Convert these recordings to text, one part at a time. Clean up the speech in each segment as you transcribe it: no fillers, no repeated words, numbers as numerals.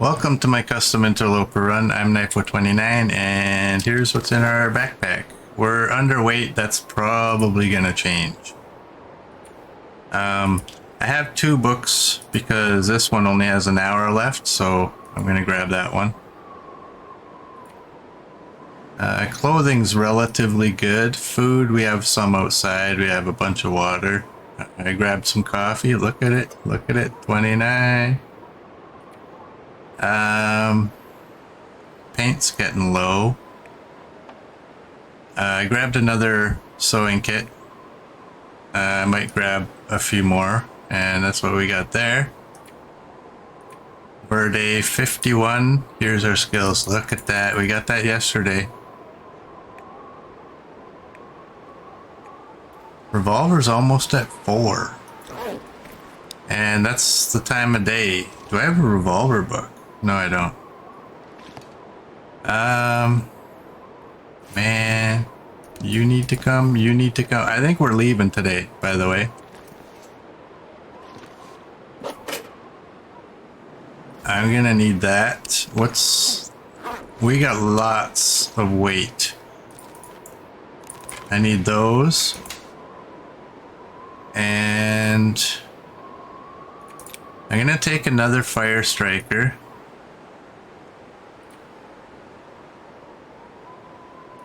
Welcome to my custom interloper run. I'm Knife429 and here's what's in our backpack. We're underweight, that's probably gonna change. I have two books because this one only has an hour left, so I'm gonna grab that one. Clothing's relatively good. Food, we have some outside. We have a bunch of water. I grabbed some coffee. Look at it. Look at it. 29. Paint's getting low. I grabbed another sewing kit. I might grab a few more, and that's what we got there. We're day 51. Here's our skills. Look at that. We got that yesterday. Revolver's almost at 4. And that's the time of day. Do I have a revolver book? No, I don't. Man, you need to come. You need to come. I think we're leaving today, by the way. I'm gonna need that. We got lots of weight. I need those. And I'm gonna take another fire striker.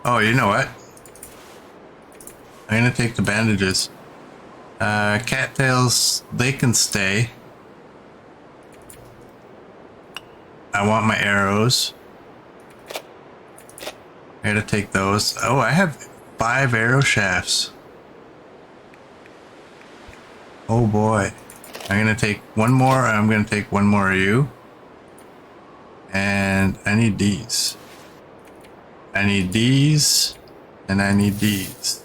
Oh, you know what? I'm gonna take the bandages. Cattails, they can stay. I want my arrows. I gotta take those. Oh, I have 5 arrow shafts. Oh boy. I'm gonna take one more. I'm gonna take one more of you. And I need these. I need these. And I need these.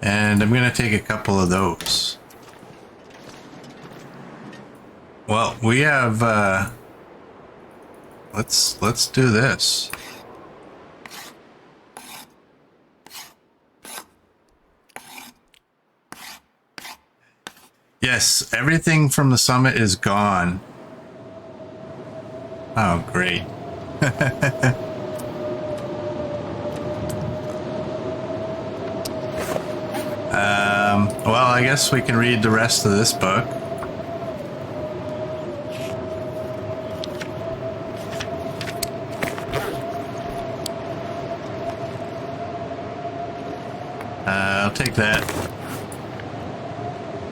And I'm gonna take a couple of those. Well, we have let's do this. Yes, everything from the summit is gone. Oh, great. Well, I guess we can read the rest of this book. I'll take that.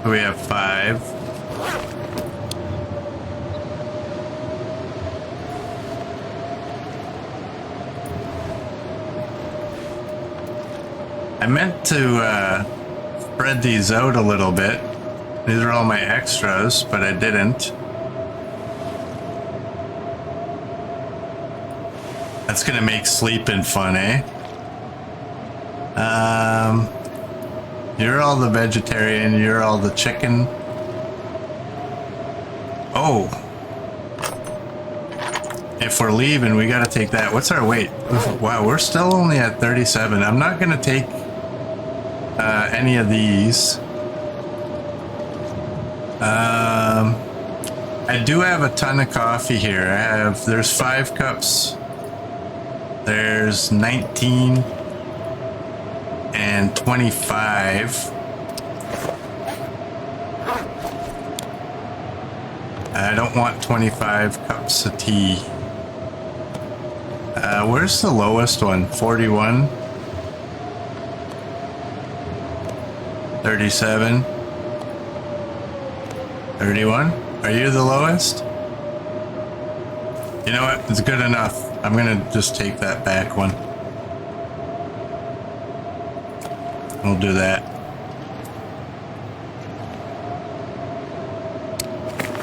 We have 5. I meant to spread these out a little bit. These are all my extras, but I didn't. That's gonna make sleeping fun, eh? You're all the vegetarian, you're all the chicken. Oh. If we're leaving, we gotta take that. What's our weight? Wow, we're still only at 37. I'm not gonna take any of these. I do have a ton of coffee here. There's 5 cups. There's 19. And 25. I don't want 25 cups of tea. Where's the lowest one? 41. 37. 31. Are you the lowest? You know what? It's good enough. I'm gonna just take that back one. We'll do that.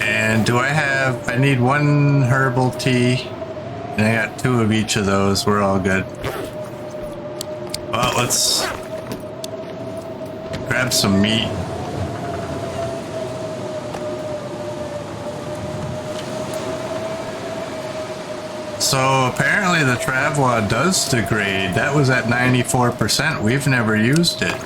And do I need 1 herbal tea, and I got 2 of each of those. We're all good. Well, let's grab some meat. So apparently the Travois does degrade. That was at 94%. We've never used it.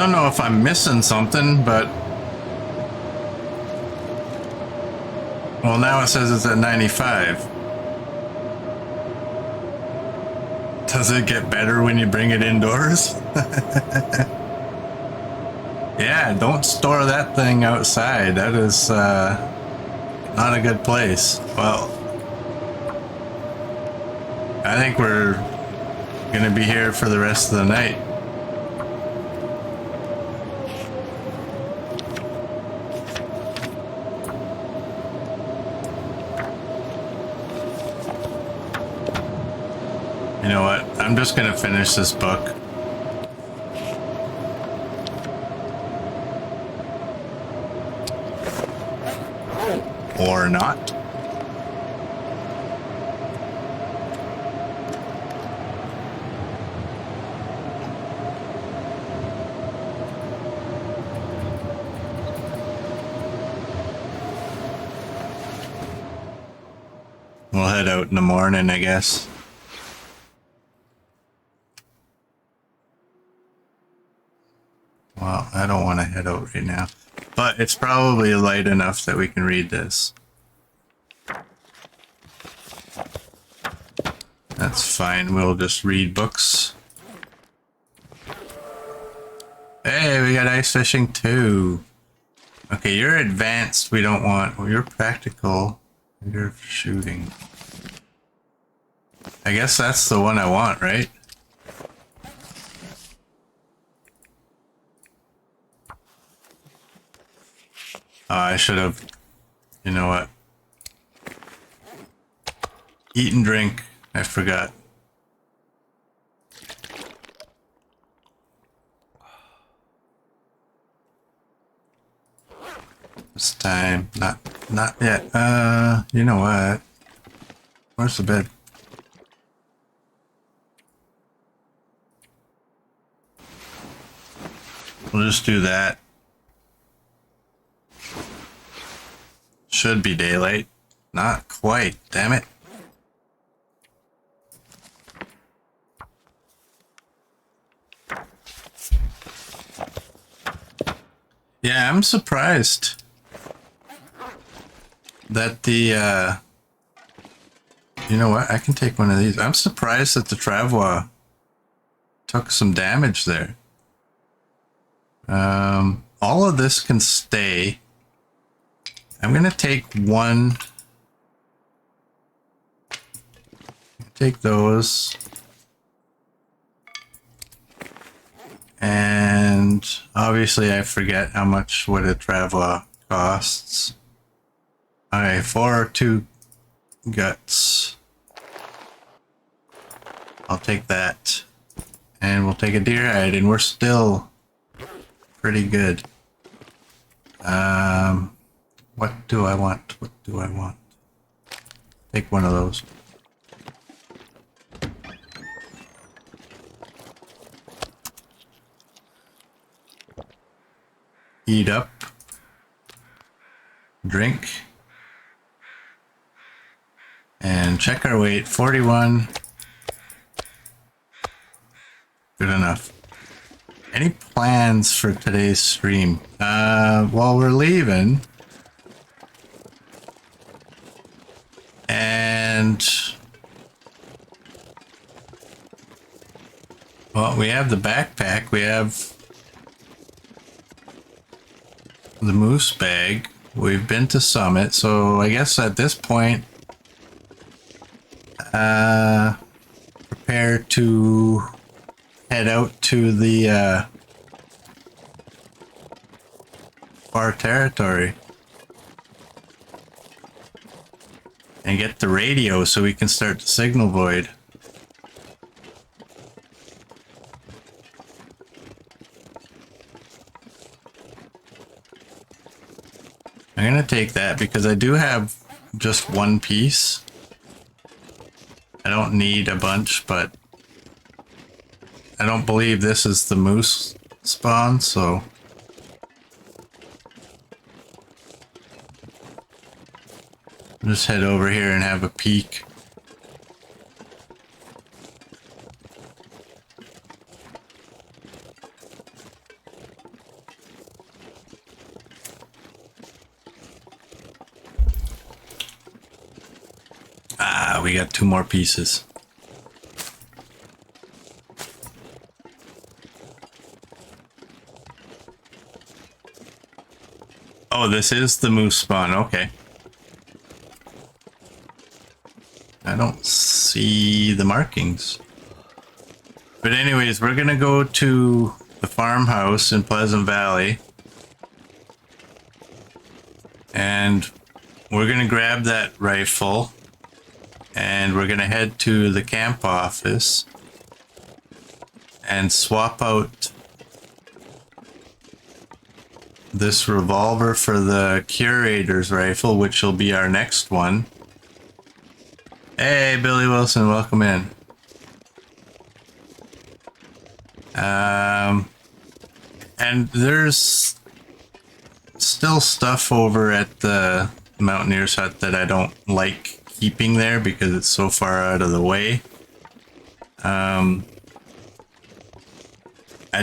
don't know if I'm missing something, but... Well, now it says it's at 95. Does it get better when you bring it indoors? Yeah, don't store that thing outside. That is not a good place. Well, I think we're gonna be here for the rest of the night. You know what? I'm just gonna finish this book. Or not. We'll head out in the morning, I guess. Well, I don't want to head out right now. But it's probably light enough that we can read this. That's fine, we'll just read books. Hey, we got ice fishing too. Okay, you're advanced, we don't want. Well, you're practical. You're shooting. I guess that's the one I want, right? Oh, I should have. You know what? Eat and drink. I forgot. This time. Not yet. You know what? Where's the bed? We'll just do that. Should be daylight. Not quite, damn it. Yeah, I'm surprised that the, you know what? I can take one of these. I'm surprised that the Travois took some damage there. All of this can stay. I'm gonna take one. Take those. And obviously I forget how much what a Travois costs. Alright, 4 or 2 guts. I'll take that. And we'll take a deer hide, and we're still pretty good. What do I want? What do I want? Take one of those. Eat up. Drink. And check our weight. 41. Good enough. Any plans for today's stream? Well, we're leaving. And well, we have the backpack, we have the moose bag, we've been to Summit, so I guess at this point prepare to head out to the far territory and get the radio so we can start the signal void. I'm gonna take that because I do have just one piece. I don't need a bunch, but I don't believe this is the moose spawn, so I'll just head over here and have a peek. Ah, we got 2 more pieces. Oh, this is the moose spawn. Okay. I don't see the markings. But anyways, we're gonna go to the farmhouse in Pleasant Valley. And we're gonna grab that rifle. And we're gonna head to the camp office. And swap out this revolver for the curator's rifle, which will be our next one. Hey, Billy Wilson, welcome in. And there's still stuff over at the Mountaineer's hut that I don't like keeping there because it's so far out of the way. I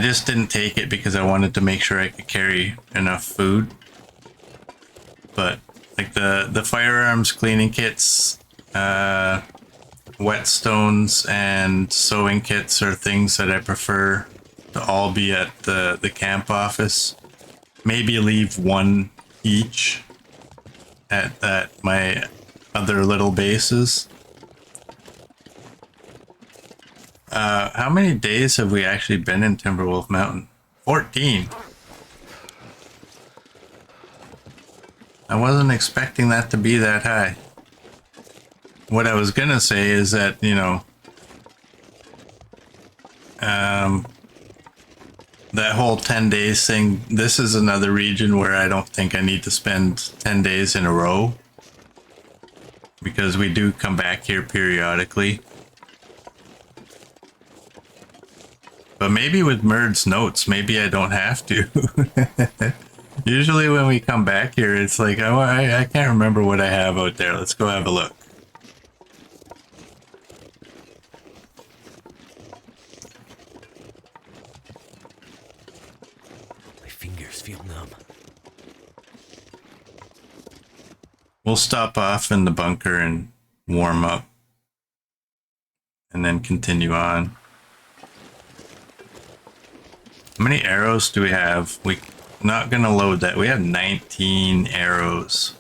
just didn't take it because I wanted to make sure I could carry enough food. But like the firearms cleaning kits, whetstones and sewing kits are things that I prefer to all be at the camp office. Maybe leave one each at my other little bases. How many days have we actually been in Timberwolf Mountain? 14. I wasn't expecting that to be that high. What I was gonna say is that, you know, that whole 10 days thing, this is another region where I don't think I need to spend 10 days in a row. Because we do come back here periodically. But maybe with Merd's notes, maybe I don't have to. Usually when we come back here, it's like, oh, I can't remember what I have out there. Let's go have a look. My fingers feel numb. We'll stop off in the bunker and warm up. And then continue on. How many arrows do we have? We're not gonna load that. We have 19 arrows.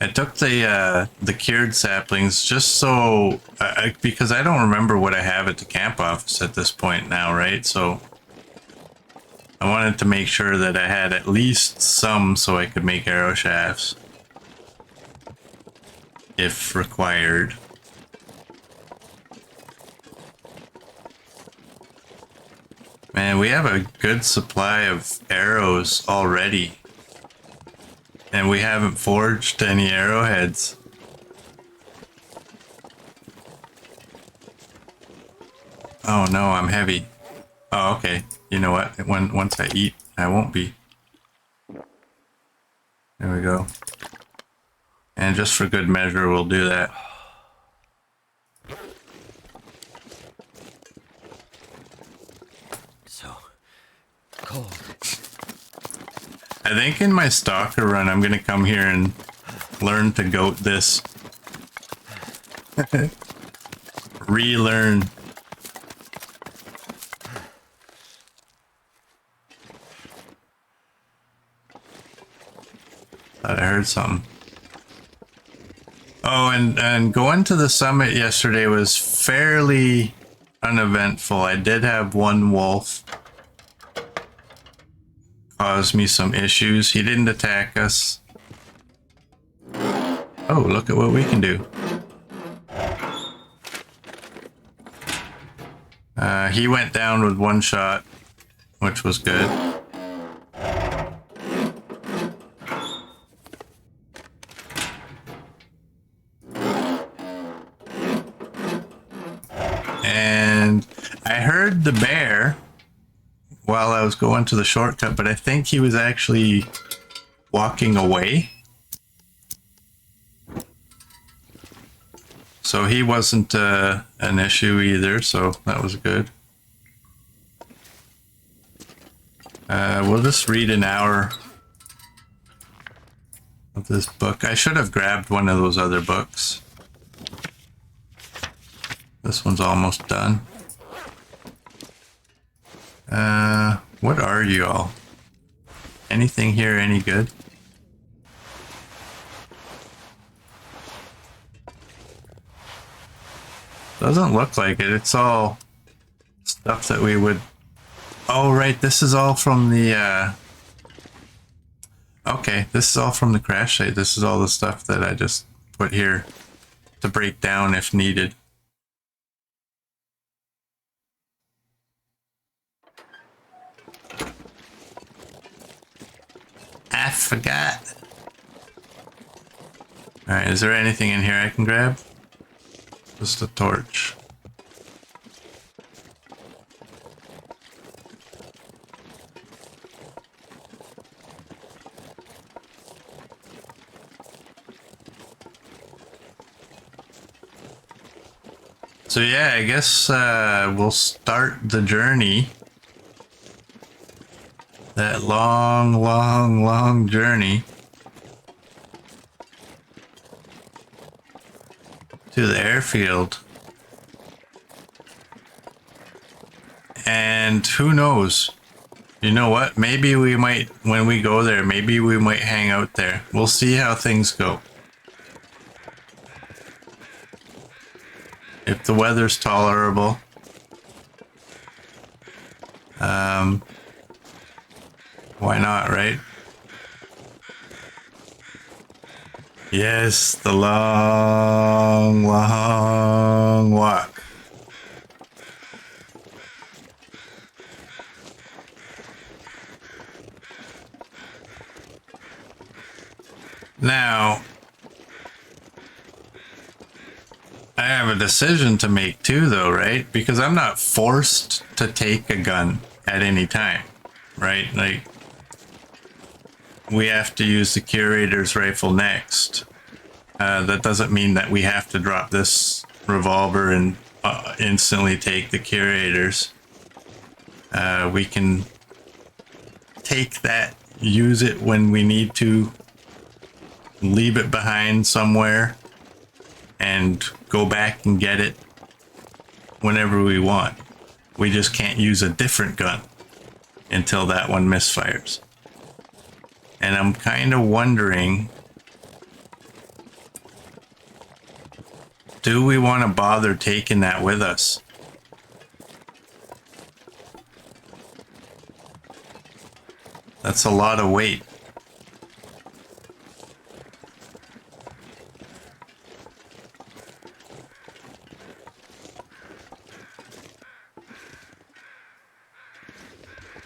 I took the cured saplings just so because I don't remember what I have at the camp office at this point now, right? So I wanted to make sure that I had at least some so I could make arrow shafts if required. Man, we have a good supply of arrows already. And we haven't forged any arrowheads. Oh no, I'm heavy. Oh, okay. You know what? Once I eat, I won't be. There we go. And just for good measure, we'll do that. Cold. I think in my stalker run, I'm gonna come here and learn to goat this. Relearn. Thought I heard something. Oh, and going to the summit yesterday was fairly uneventful. I did have one wolf cause me some issues. He didn't attack us. Oh, look at what we can do. He went down with one shot, which was good. And I heard the bear while I was going to the shortcut, but I think he was actually walking away. So he wasn't an issue either, so that was good. We'll just read an hour of this book. I should have grabbed one of those other books. This one's almost done. What are you all? Anything here any good? Doesn't look like it. It's all stuff that we would... Oh, right. This is all from the... Okay, this is all from the crash site. This is all the stuff that I just put here to break down if needed. I forgot. Alright, is there anything in here I can grab? Just a torch. So yeah, I guess we'll start the journey. That long journey to the airfield. And who knows? You know what? Maybe we might, when we go there, maybe we might hang out there. We'll see how things go. If the weather's tolerable. Why not, right? Yes, the long walk. Now, I have a decision to make too, though, right? Because I'm not forced to take a gun at any time, right? Like, we have to use the curator's rifle next. That doesn't mean that we have to drop this revolver and instantly take the curator's. We can take that, use it when we need to, leave it behind somewhere, and go back and get it whenever we want. We just can't use a different gun until that one misfires. And I'm kind of wondering, do we want to bother taking that with us? That's a lot of weight.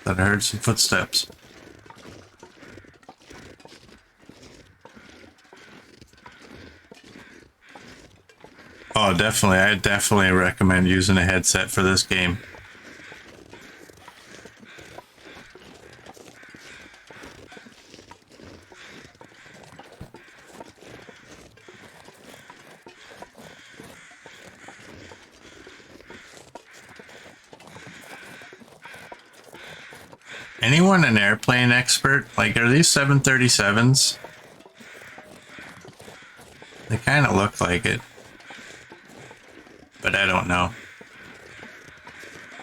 That I heard some footsteps. Oh, definitely. I definitely recommend using a headset for this game. Anyone an airplane expert? Like, are these 737s? They kind of look like it. But I don't know.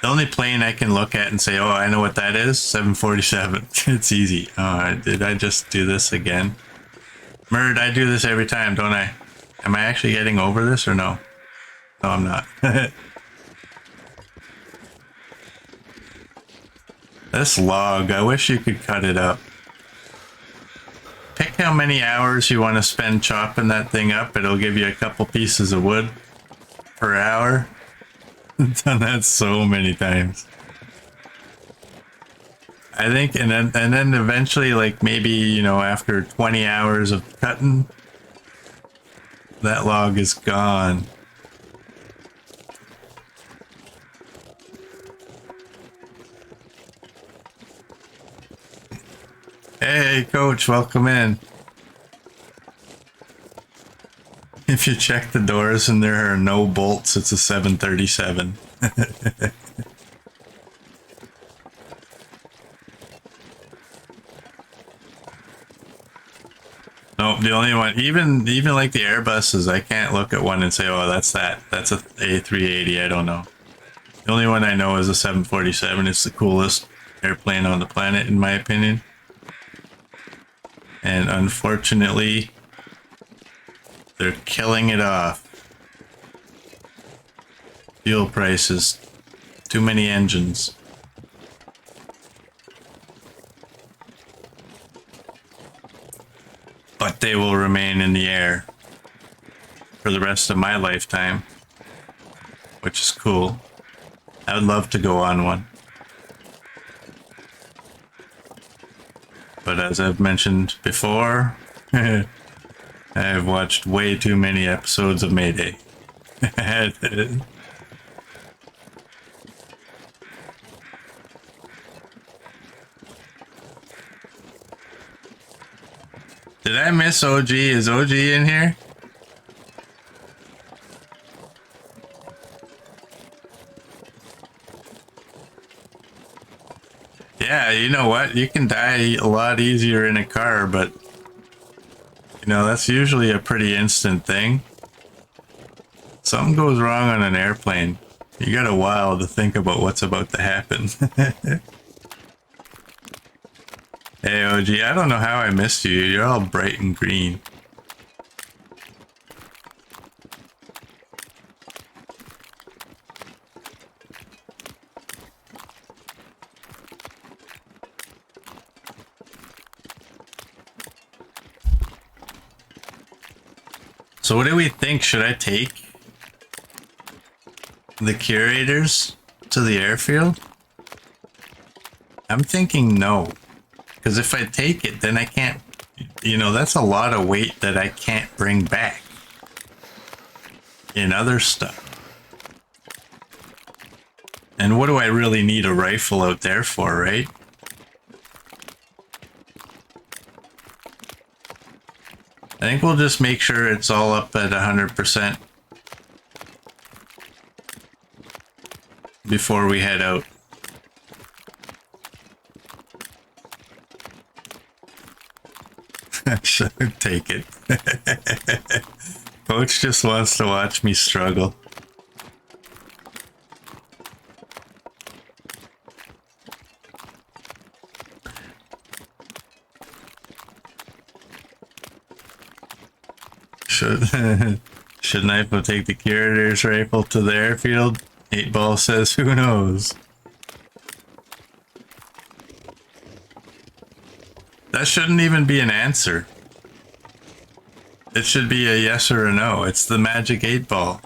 The only plane I can look at and say, oh, I know what that is, 747. It's easy. Oh, did I just do this again? Murd, I do this every time, don't I? Am I actually getting over this or no? No, I'm not. This log, I wish you could cut it up. Pick how many hours you want to spend chopping that thing up. It'll give you a couple pieces of wood per hour. I've done that so many times. I think, and then eventually, like maybe, you know, after 20 hours of cutting, that log is gone. Hey, coach, welcome in. If you check the doors and there are no bolts, it's a 737. Nope, Nope, the only one, even like the Airbuses, I can't look at one and say, oh, that's a A380. I don't know. The only one I know is a 747. It's the coolest airplane on the planet, in my opinion. And unfortunately, they're killing it off. Fuel prices. Too many engines. But they will remain in the air for the rest of my lifetime, which is cool. I would love to go on one. But as I've mentioned before, I've watched way too many episodes of Mayday. Did I miss OG? Is OG in here? Yeah, you know what? You can die a lot easier in a car, but you know, that's usually a pretty instant thing. Something goes wrong on an airplane. You got a while to think about what's about to happen. Hey OG, I don't know how I missed you. You're all bright and green. So what do we think? Should I take the curators to the airfield? I'm thinking no. Because if I take it, then I can't, you know, that's a lot of weight that I can't bring back in other stuff. And what do I really need a rifle out there for, right? I think we'll just make sure it's all up at 100% before we head out. I should take it. Coach just wants to watch me struggle. Shouldn't I take the curator's rifle to the airfield? 8-Ball says, who knows? That shouldn't even be an answer. It should be a yes or a no. It's the magic 8-Ball.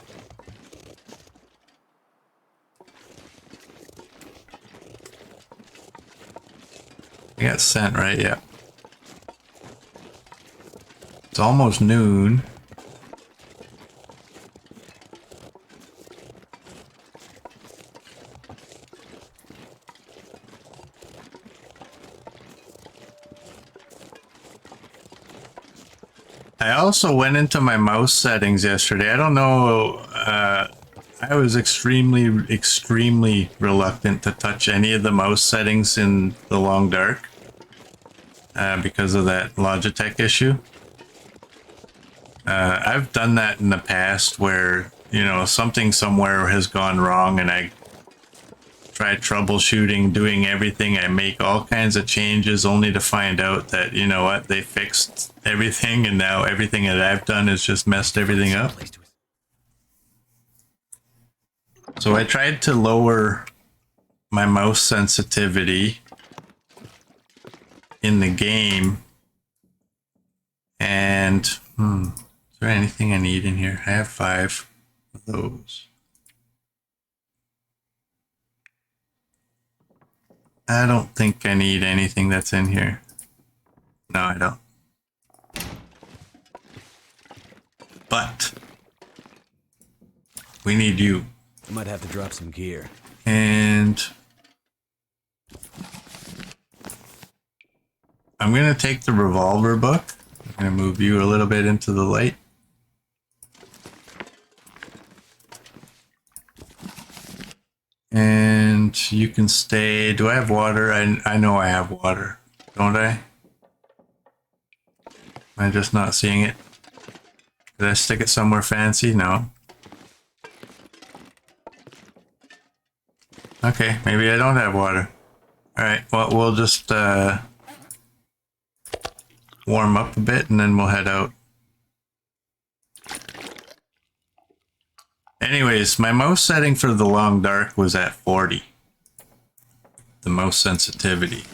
I got sent, right? Yeah. It's almost noon. I also went into my mouse settings yesterday. I don't know, I was extremely reluctant to touch any of the mouse settings in the long dark because of that Logitech issue. I've done that in the past where, you know, something somewhere has gone wrong and I try troubleshooting, doing everything. I make all kinds of changes only to find out that, you know what, they fixed everything and now everything that I've done has just messed everything up. So I tried to lower my mouse sensitivity in the game. And, is there anything I need in here? I have 5 of those. I don't think I need anything that's in here. No, I don't. But we need you. I might have to drop some gear. And I'm going to take the revolver book. I'm going to move you a little bit into the light. And you can stay. Do I have water? I know I have water, don't I? Am I just not seeing it? Did I stick it somewhere fancy? No. Okay, maybe I don't have water. Alright, well, we'll just warm up a bit and then we'll head out. Anyways, my mouse setting for the long dark was at 40. The mouse sensitivity.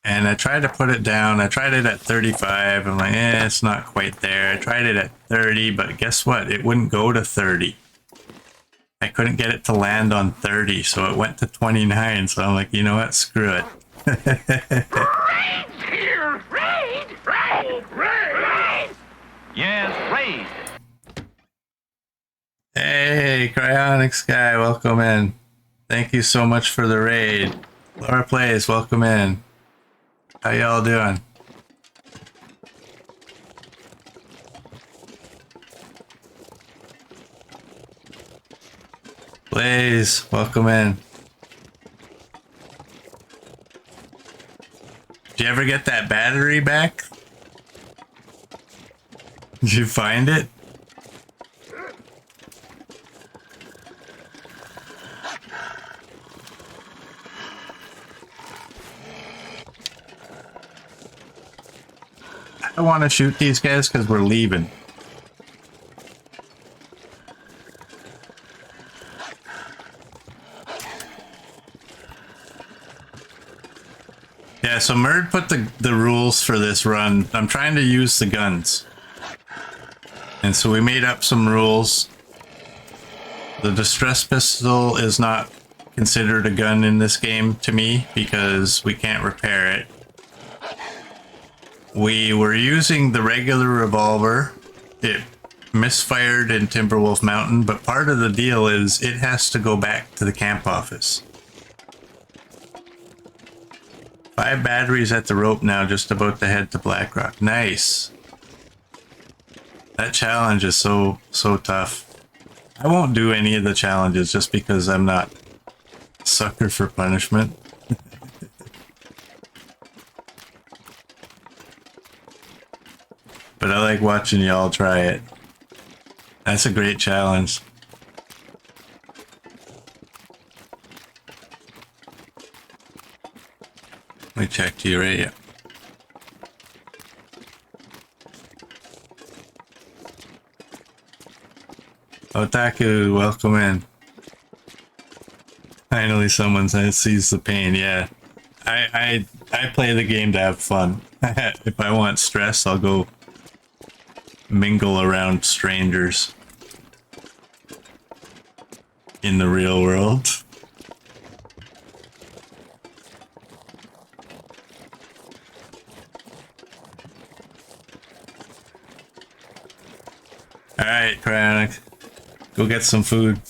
And I tried to put it down. I tried it at 35. I'm like, it's not quite there. I tried it at 30, but guess what? It wouldn't go to 30. I couldn't get it to land on 30, so it went to 29. So I'm like, you know what? Screw it. Raid's here! Raid! Raid! Raid! Yes, raid! Hey, Cryonic Sky, welcome in. Thank you so much for the raid. Laura Plays, welcome in. How y'all doing? Blaze, welcome in. Did you ever get that battery back? Did you find it? I want to shoot these guys because we're leaving. Yeah, so Murd put the rules for this run. I'm trying to use the guns. And so we made up some rules. The distress pistol is not considered a gun in this game to me because we can't repair it. We were using the regular revolver. It misfired in Timberwolf Mountain, but part of the deal is it has to go back to the camp office. 5 batteries at the rope now, just about to head to Blackrock. Nice. That challenge is so tough. I won't do any of the challenges just because I'm not a sucker for punishment. But I like watching y'all try it. That's a great challenge. Let me check to you right here. Otaku, welcome in. Finally someone sees the pain, yeah. I play the game to have fun. If I want stress, I'll go mingle around strangers in the real world. Alright, Cryonic. Go get some food.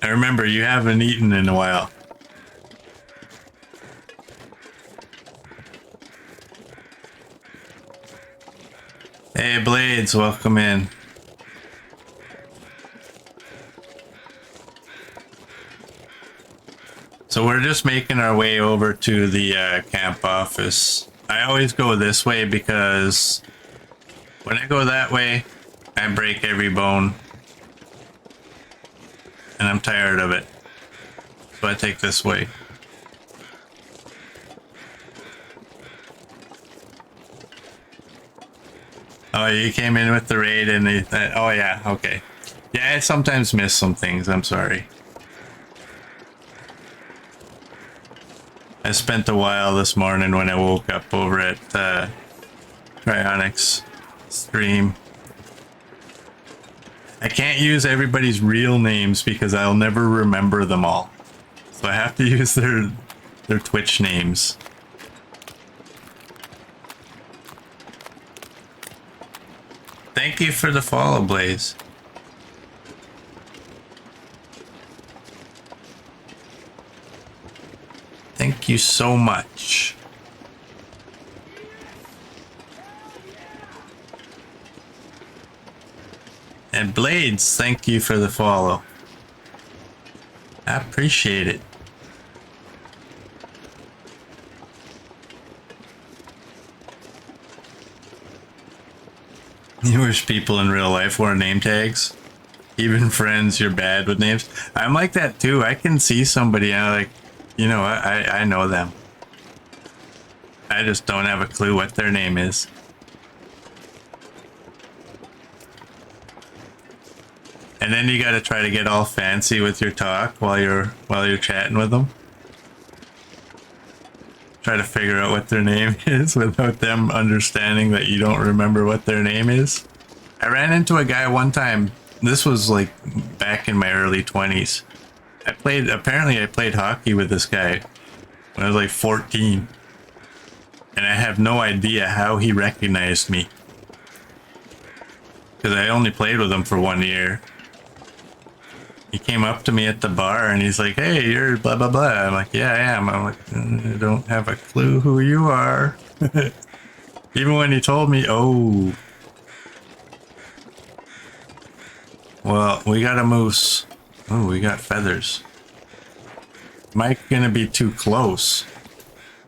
I remember you haven't eaten in a while. Hey Blades, welcome in. So we're just making our way over to the camp office. I always go this way because when I go that way, I break every bone. And I'm tired of it. So I take this way. Oh, you came in with the raid and oh yeah, okay. Yeah, I sometimes miss some things, I'm sorry. I spent a while this morning when I woke up over at Cryonic's stream. I can't use everybody's real names because I'll never remember them all. So I have to use their Twitch names. Thank you for the follow, Blaze. Thank you so much. And Blades, thank you for the follow. I appreciate it. You wish people in real life wore name tags. Even friends, you're bad with names. I'm like that too. I can see somebody and I'm like, you know what? I know them. I just don't have a clue what their name is. And then you got to try to get all fancy with your talk while you're chatting with them. Try to figure out what their name is without them understanding that you don't remember what their name is. I ran into a guy one time. This was like back in my early 20s. Apparently I played hockey with this guy when I was like 14. And I have no idea how he recognized me. Because I only played with him for 1 year. He came up to me at the bar and he's like, hey, you're blah, blah, blah. I'm like, yeah, I am. I'm like, I don't have a clue who you are. Even when he told me, oh. Well, we got a moose. Oh, we got feathers. Am I gonna be too close?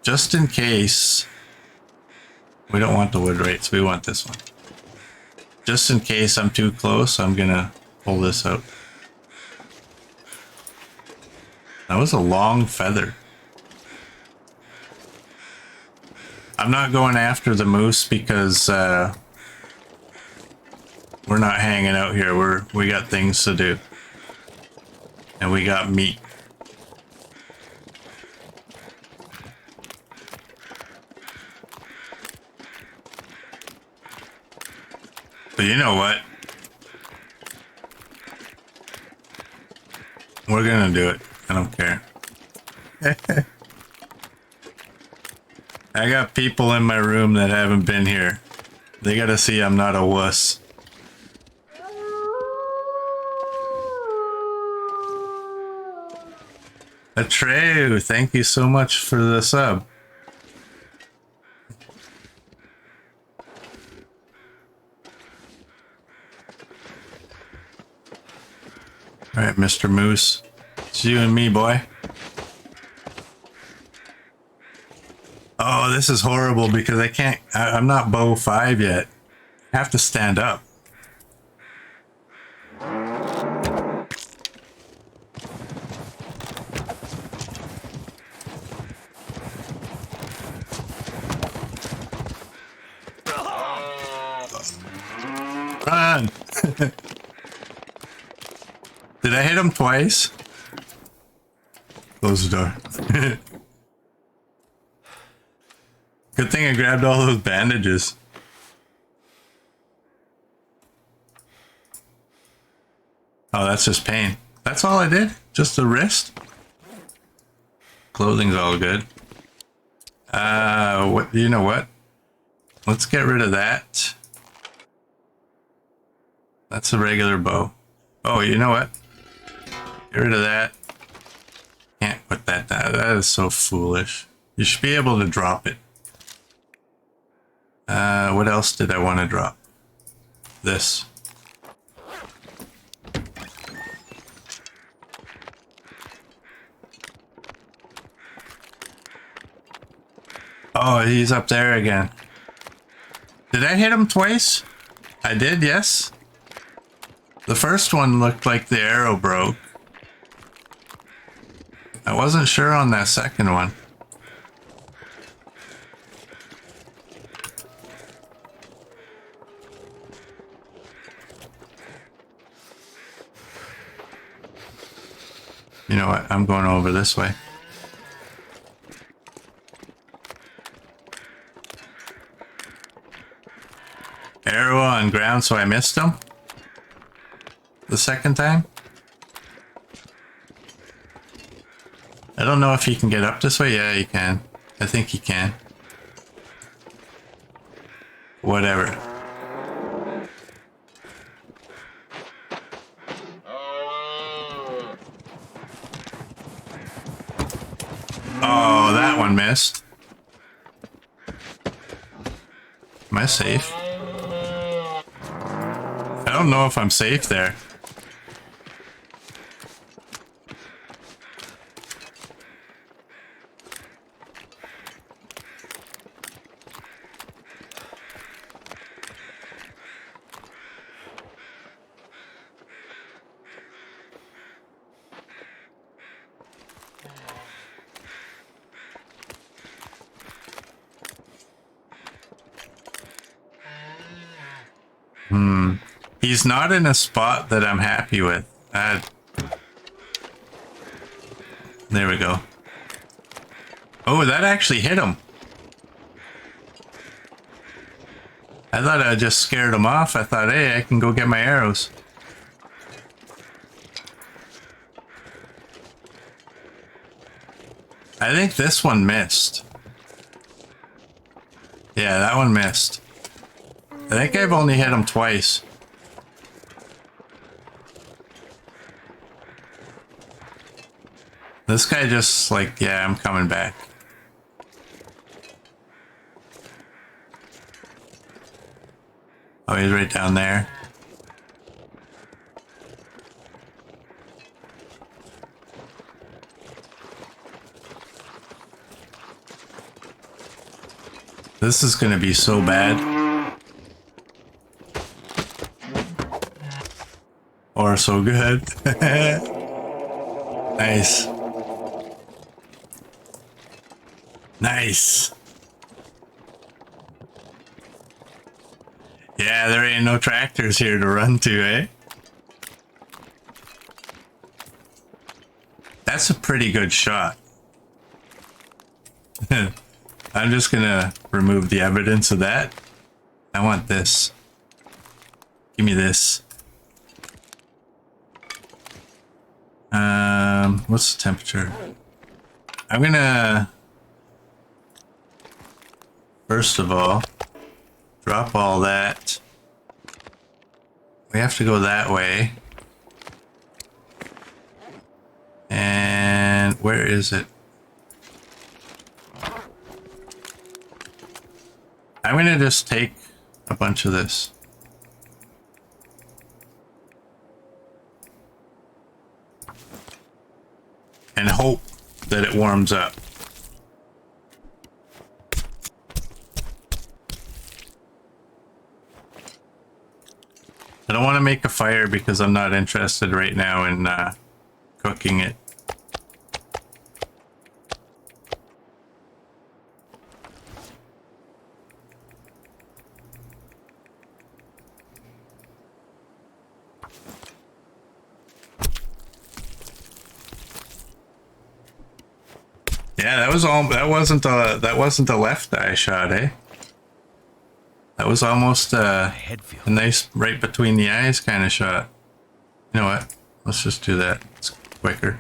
Just in case. We don't want the wood rates. We want this one. Just in case I'm too close, I'm gonna pull this out. That was a long feather. I'm not going after the moose because we're not hanging out here. We got things to do. And we got meat. But you know what? We're gonna do it. I don't care. I got people in my room that haven't been here. They gotta see I'm not a wuss. Atreyu, thank you so much for the sub. Alright, Mr. Moose. It's you and me, boy. Oh, this is horrible because I can't... I'm not bow 5 yet. I have to stand up. Run! Did I hit him twice? Close the door. Good thing I grabbed all those bandages. Oh, that's just pain. That's all I did? Just the wrist? Clothing's all good. What? You know what? Let's get rid of that. That's a regular bow. Oh, you know what? Get rid of that. Can't put that down. That is so foolish. You should be able to drop it. What else did I want to drop? This. Oh, he's up there again. Did I hit him twice? I did, yes. The first one looked like the arrow broke. I wasn't sure on that second one. You know what? I'm going over this way. Arrow on ground, so I missed him. The second time. I don't know if he can get up this way. Yeah, he can. I think he can. Whatever. Oh, that one missed. Am I safe? I don't know if I'm safe there. He's not in a spot that I'm happy with. There we go. Oh, that actually hit him. I thought I just scared him off. I thought, hey, I can go get my arrows. I think this one missed. Yeah, that one missed. I think I've only hit him twice. This guy just like, yeah, I'm coming back. Oh, he's right down there. This is gonna be so bad. Or so good. Nice. Nice. Yeah, there ain't no tractors here to run to, eh? That's a pretty good shot. I'm just gonna remove the evidence of that. I want this. Give me this. What's the temperature? I'm gonna, first of all, drop all that. We have to go that way. And where is it? I'm gonna just take a bunch of this. And hope that it warms up. I don't want to make a fire because I'm not interested right now in cooking it. Yeah, that was all. That wasn't a left eye shot, eh? That was almost a nice right between the eyes kind of shot. You know what? Let's just do that. It's quicker.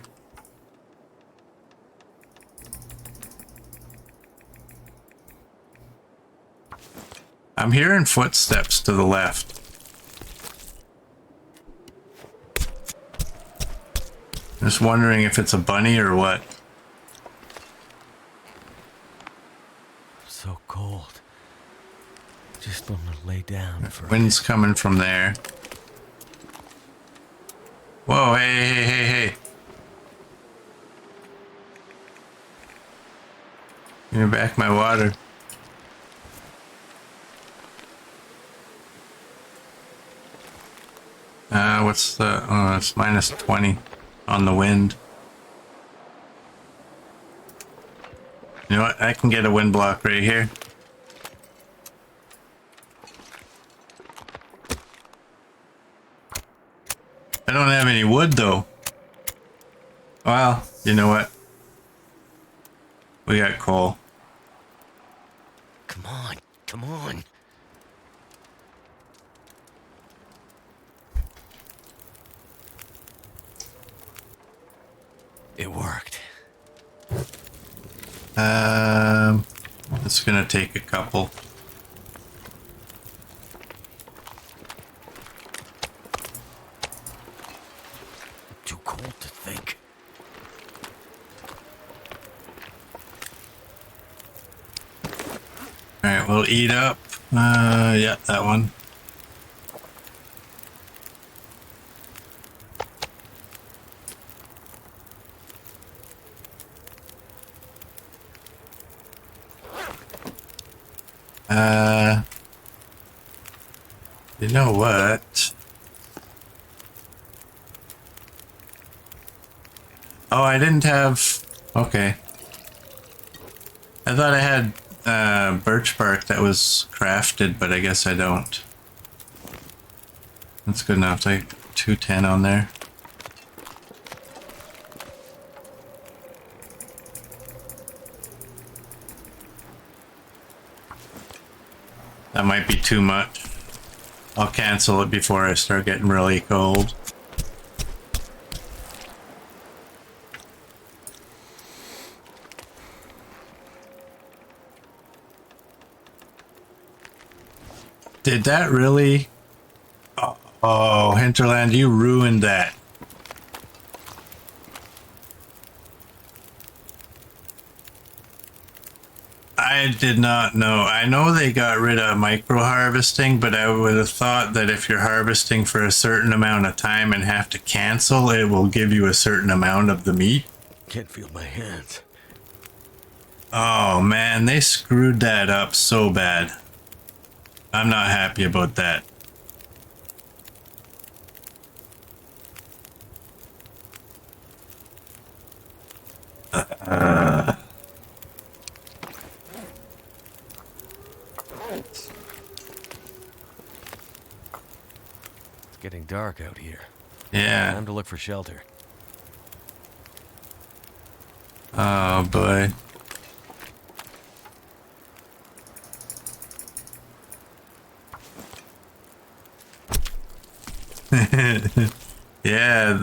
I'm hearing footsteps to the left. Just wondering if it's a bunny or what. So cold. Just want to lay down for Wind's coming from there. Whoa, hey. Give me back my water. What's the, oh, it's minus 20 on the wind. You know what? I can get a wind block right here. I don't have any wood though. Well, you know what? We got coal. Come on, come on. It worked. It's gonna take a couple. Too cold to think. Alright, we'll eat up. Yeah, that one. You know what? Oh, I didn't have Okay. I thought I had birch bark that was crafted, but I guess I don't. That's good enough. Like 210 on there. That might be too much. I'll cancel it before I start getting really cold. Did that really? Oh, Hinterland, you ruined that. I did not know. I know they got rid of micro harvesting, but I would have thought that if you're harvesting for a certain amount of time and have to cancel, it will give you a certain amount of the meat. Can't feel my hands. Oh man, they screwed that up so bad. I'm not happy about that. It's getting dark out here. Yeah. Time to look for shelter. Oh boy. Yeah.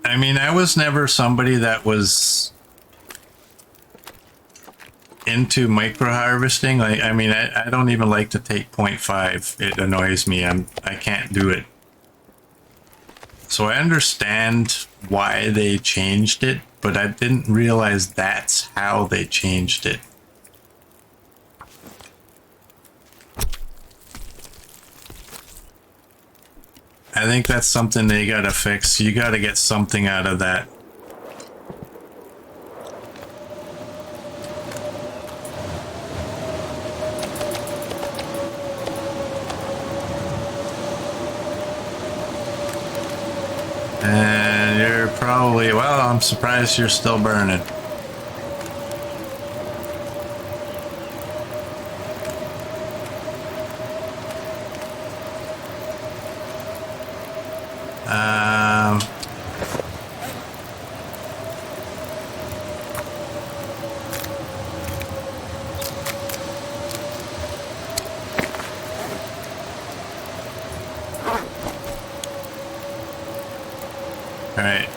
I mean, I was never somebody that was into micro harvesting. Like, I mean, I don't even like to take 0.5. It annoys me. I can't do it. So I understand why they changed it, but I didn't realize that's how they changed it. I think that's something they gotta fix. You gotta get something out of that. And you're probably, well, I'm surprised you're still burning. Alright.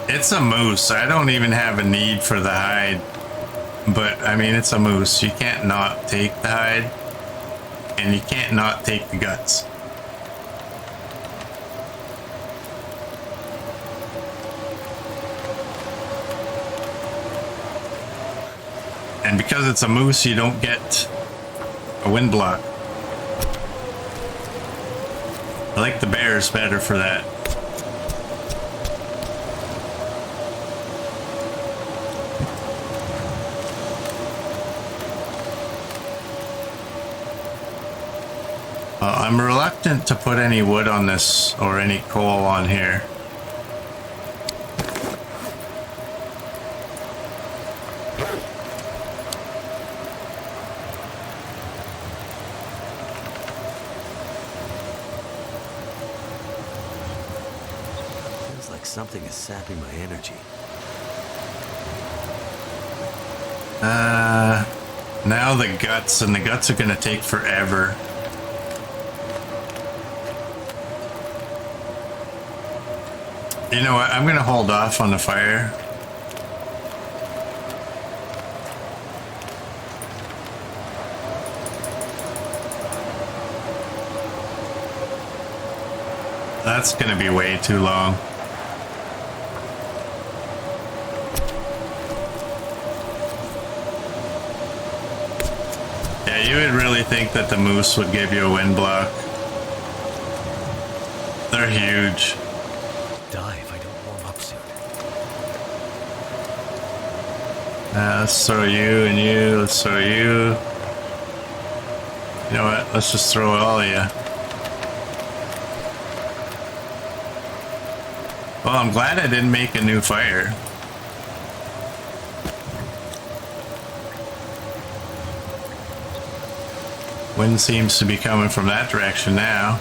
It's a moose. I don't even have a need for the hide. But, I mean, it's a moose. You can't not take the hide. And you can't not take the guts. And because it's a moose, you don't get a wind block. I like the bears better for that. I'm reluctant to put any wood on this or any coal on here. Feels like something is sapping my energy. Now the guts, and the guts are gonna take forever. You know what? I'm gonna hold off on the fire. That's gonna be way too long. Yeah, you would really think that the moose would give you a wind block. They're huge. Die if I don't warm up soon. Let's throw you and you. Let's throw you. You know what? Let's just throw it all at you. Well, I'm glad I didn't make a new fire. Wind seems to be coming from that direction now.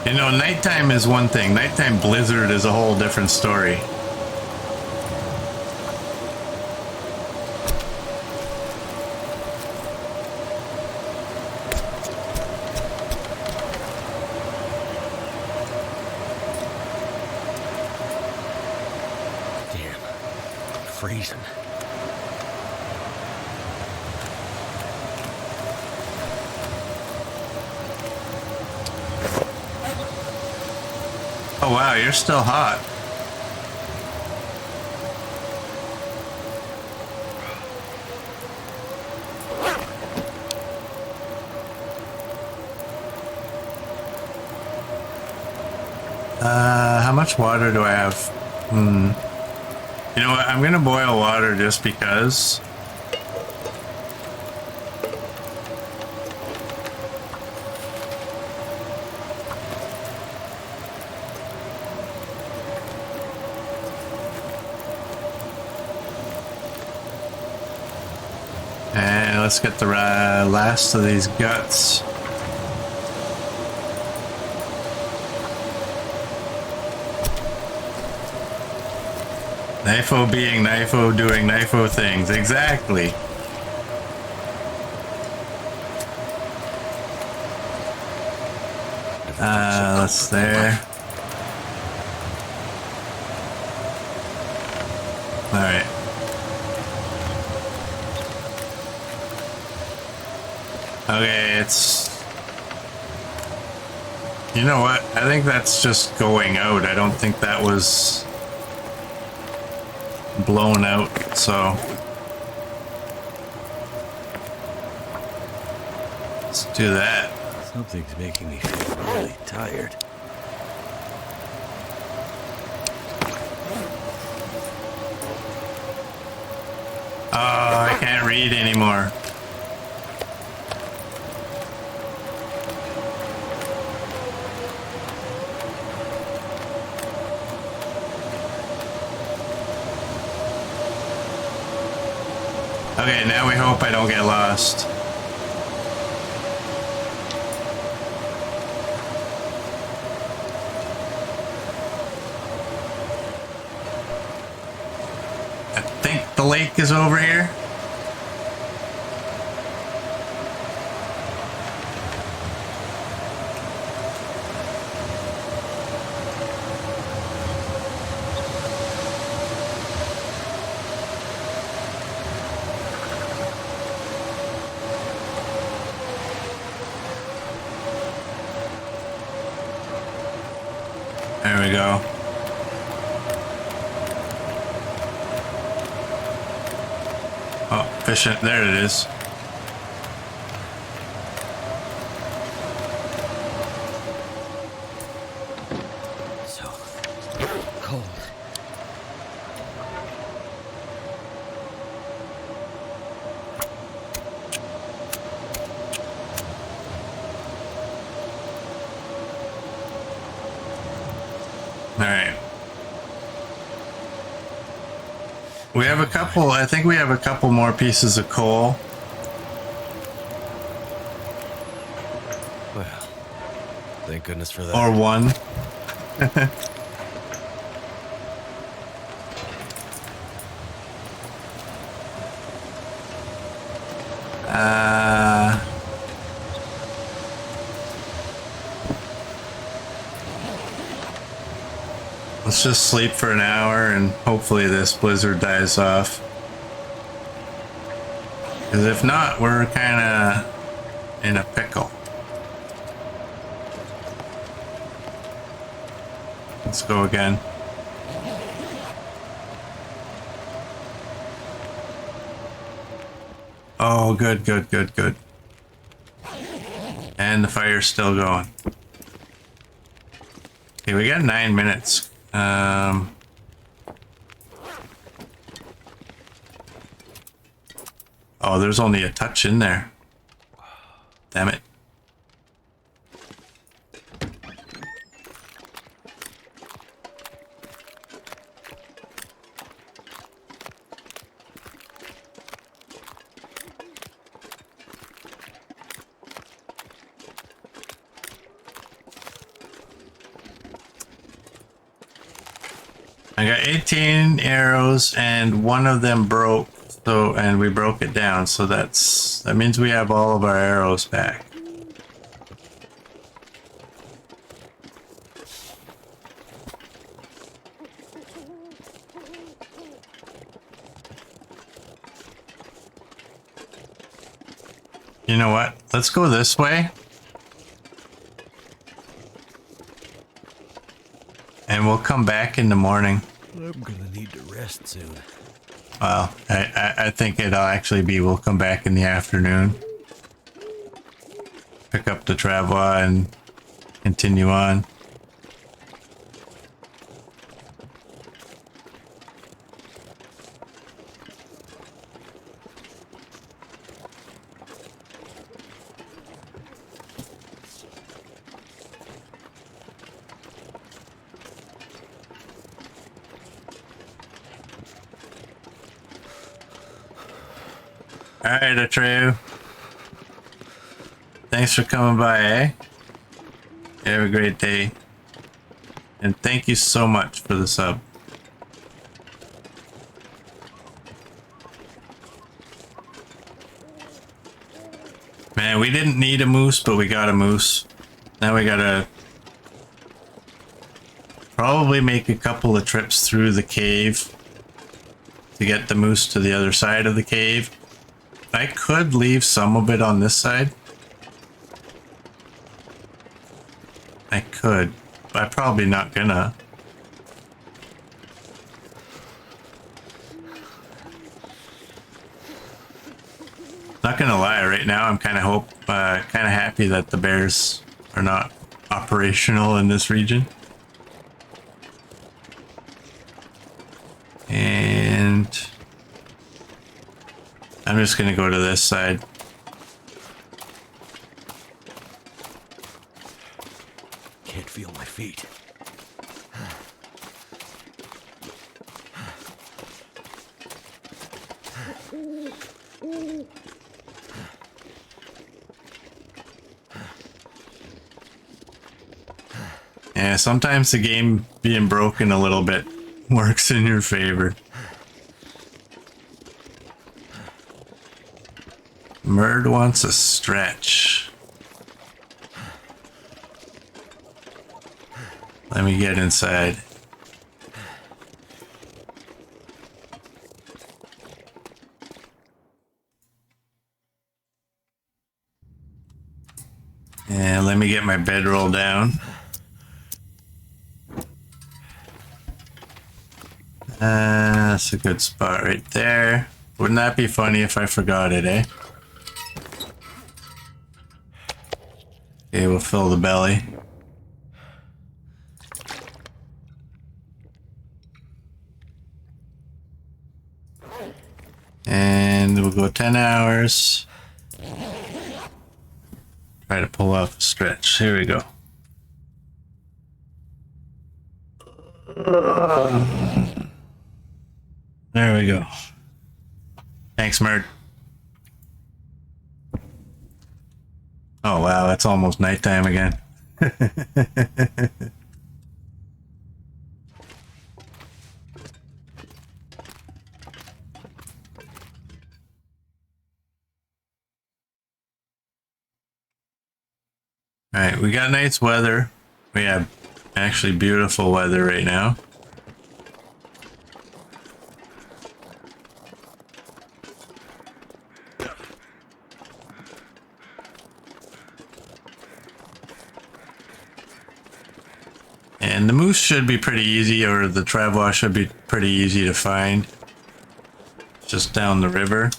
You know, nighttime is one thing. Nighttime blizzard is a whole different story. Damn. Freezing. Oh wow, you're still hot. How much water do I have? You know what? I'm gonna boil water just because. And let's get the last of these guts. Knifo being Knifo doing Knifo things. Exactly. That's there. Alright. Okay, it's... You know what? I think that's just going out. I don't think that was blown out, so... Let's do that. Something's making me feel really tired. Oh, I can't read anymore. Okay, now we hope I don't get lost. I think the lake is over here. There we go. Oh, fishing. There it is. So cold. All right. We have a couple, I think we have a couple more pieces of coal. Well, thank goodness for that. Or one. Let's just sleep for an hour and hopefully this blizzard dies off. Because if not, we're kind of in a pickle. Let's go again. Oh, good, good, good, good. And the fire's still going. Okay, we got 9 minutes. Oh, there's only a touch in there. Damn it. I got 18 arrows and one of them broke, so and we broke it down, so that means we have all of our arrows back. You know what? Let's go this way. And we'll come back in the morning. I'm gonna need to rest soon. Well, I think it'll actually be we'll come back in the afternoon. Pick up the travois and continue on. Alright, Atreyu. Thanks for coming by, eh? Have a great day. And thank you so much for the sub. Man, we didn't need a moose, but we got a moose. Now we gotta probably make a couple of trips through the cave to get the moose to the other side of the cave. I could leave some of it on this side. I could, but I'm probably not gonna. Not gonna lie, right now I'm kind of happy that the bears are not operational in this region. And I'm just gonna go to this side. Can't feel my feet. Yeah, sometimes the game being broken a little bit works in your favor. Murd wants a stretch. Let me get inside. And let me get my bedroll down. That's a good spot right there. Wouldn't that be funny if I forgot it, eh? Okay, we'll fill the belly. And we'll go 10 hours. Try to pull off a stretch. Here we go. There we go. Thanks, Murd. Oh wow, it's almost nighttime again. Alright, we got nice weather. We have actually beautiful weather right now. And the moose should be pretty easy, or the travois should be pretty easy to find. Just down the river.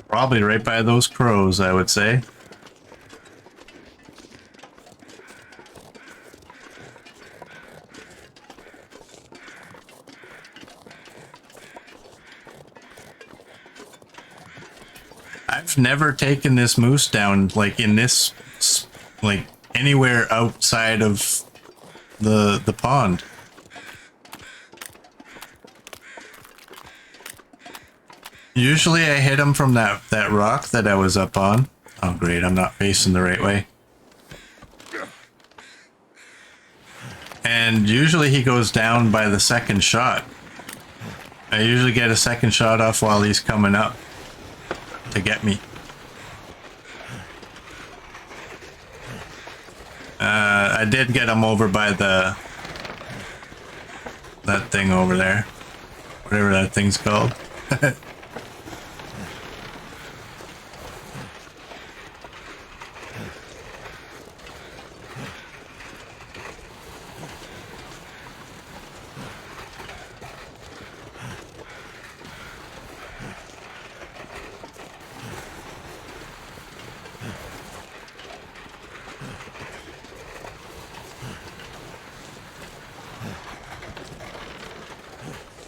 Probably right by those crows, I would say. I've never taken this moose down, like in this, like anywhere outside of the pond. Usually I hit him from that rock that I was up on. Oh great, I'm not facing the right way. And usually he goes down by the second shot. I usually get a second shot off while he's coming up to get me. I did get him over by that thing over there. Whatever that thing's called.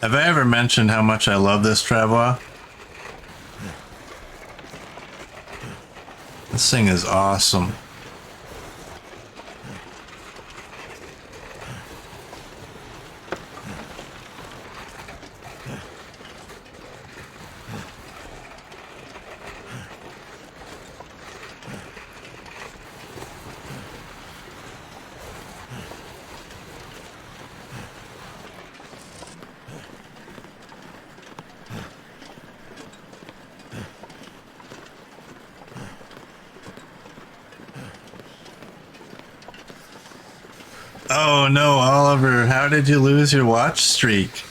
Have I ever mentioned how much I love this travois? This thing is awesome. Oh no, Oliver, how did you lose your watch streak?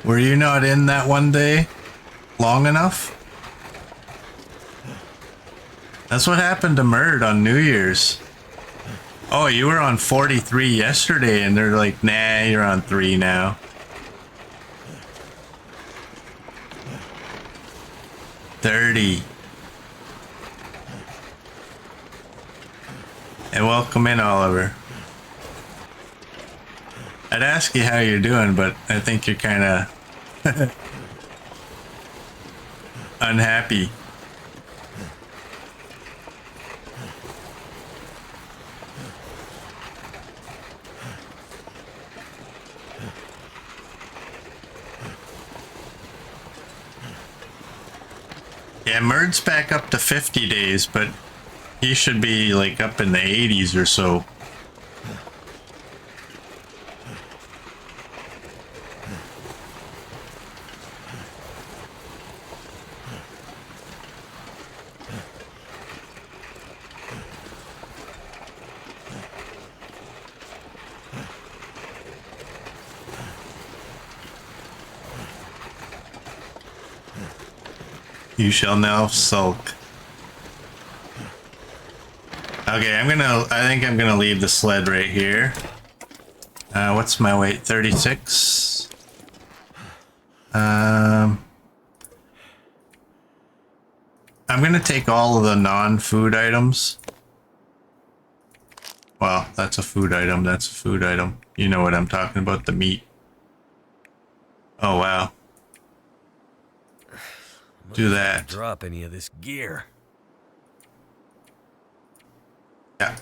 Were you not in that one day long enough? That's what happened to Murd on New Year's. Oh, you were on 43 yesterday and they're like, nah, you're on 3 now. 30. And welcome in, Oliver. I'd ask you how you're doing, but I think you're kind of unhappy. Yeah, Murd's back up to 50 days, but he should be like up in the 80s or so. You shall now sulk. Okay, I think I'm gonna leave the sled right here. What's my weight? 36. I'm gonna take all of the non-food items. Well, that's a food item, that's a food item. You know what I'm talking about, the meat. Oh wow. Do that. Drop any of this gear. Yeah.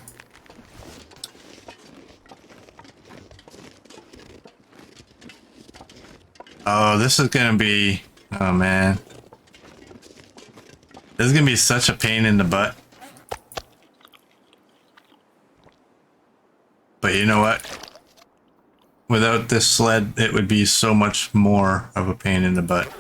Oh, this is gonna be... Oh, man. This is gonna be such a pain in the butt. But you know what? Without this sled, it would be so much more of a pain in the butt.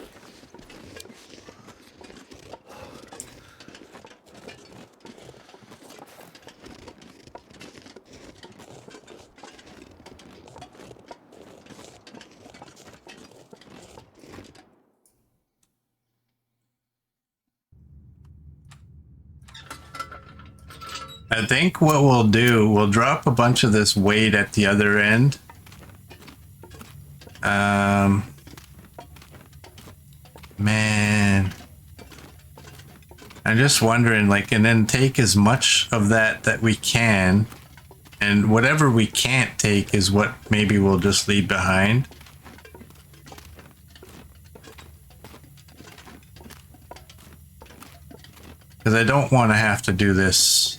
I think what we'll do, we'll drop a bunch of this weight at the other end. Man. I'm just wondering, like, and then take as much of that we can, and whatever we can't take is what maybe we'll just leave behind. Because I don't want to have to do this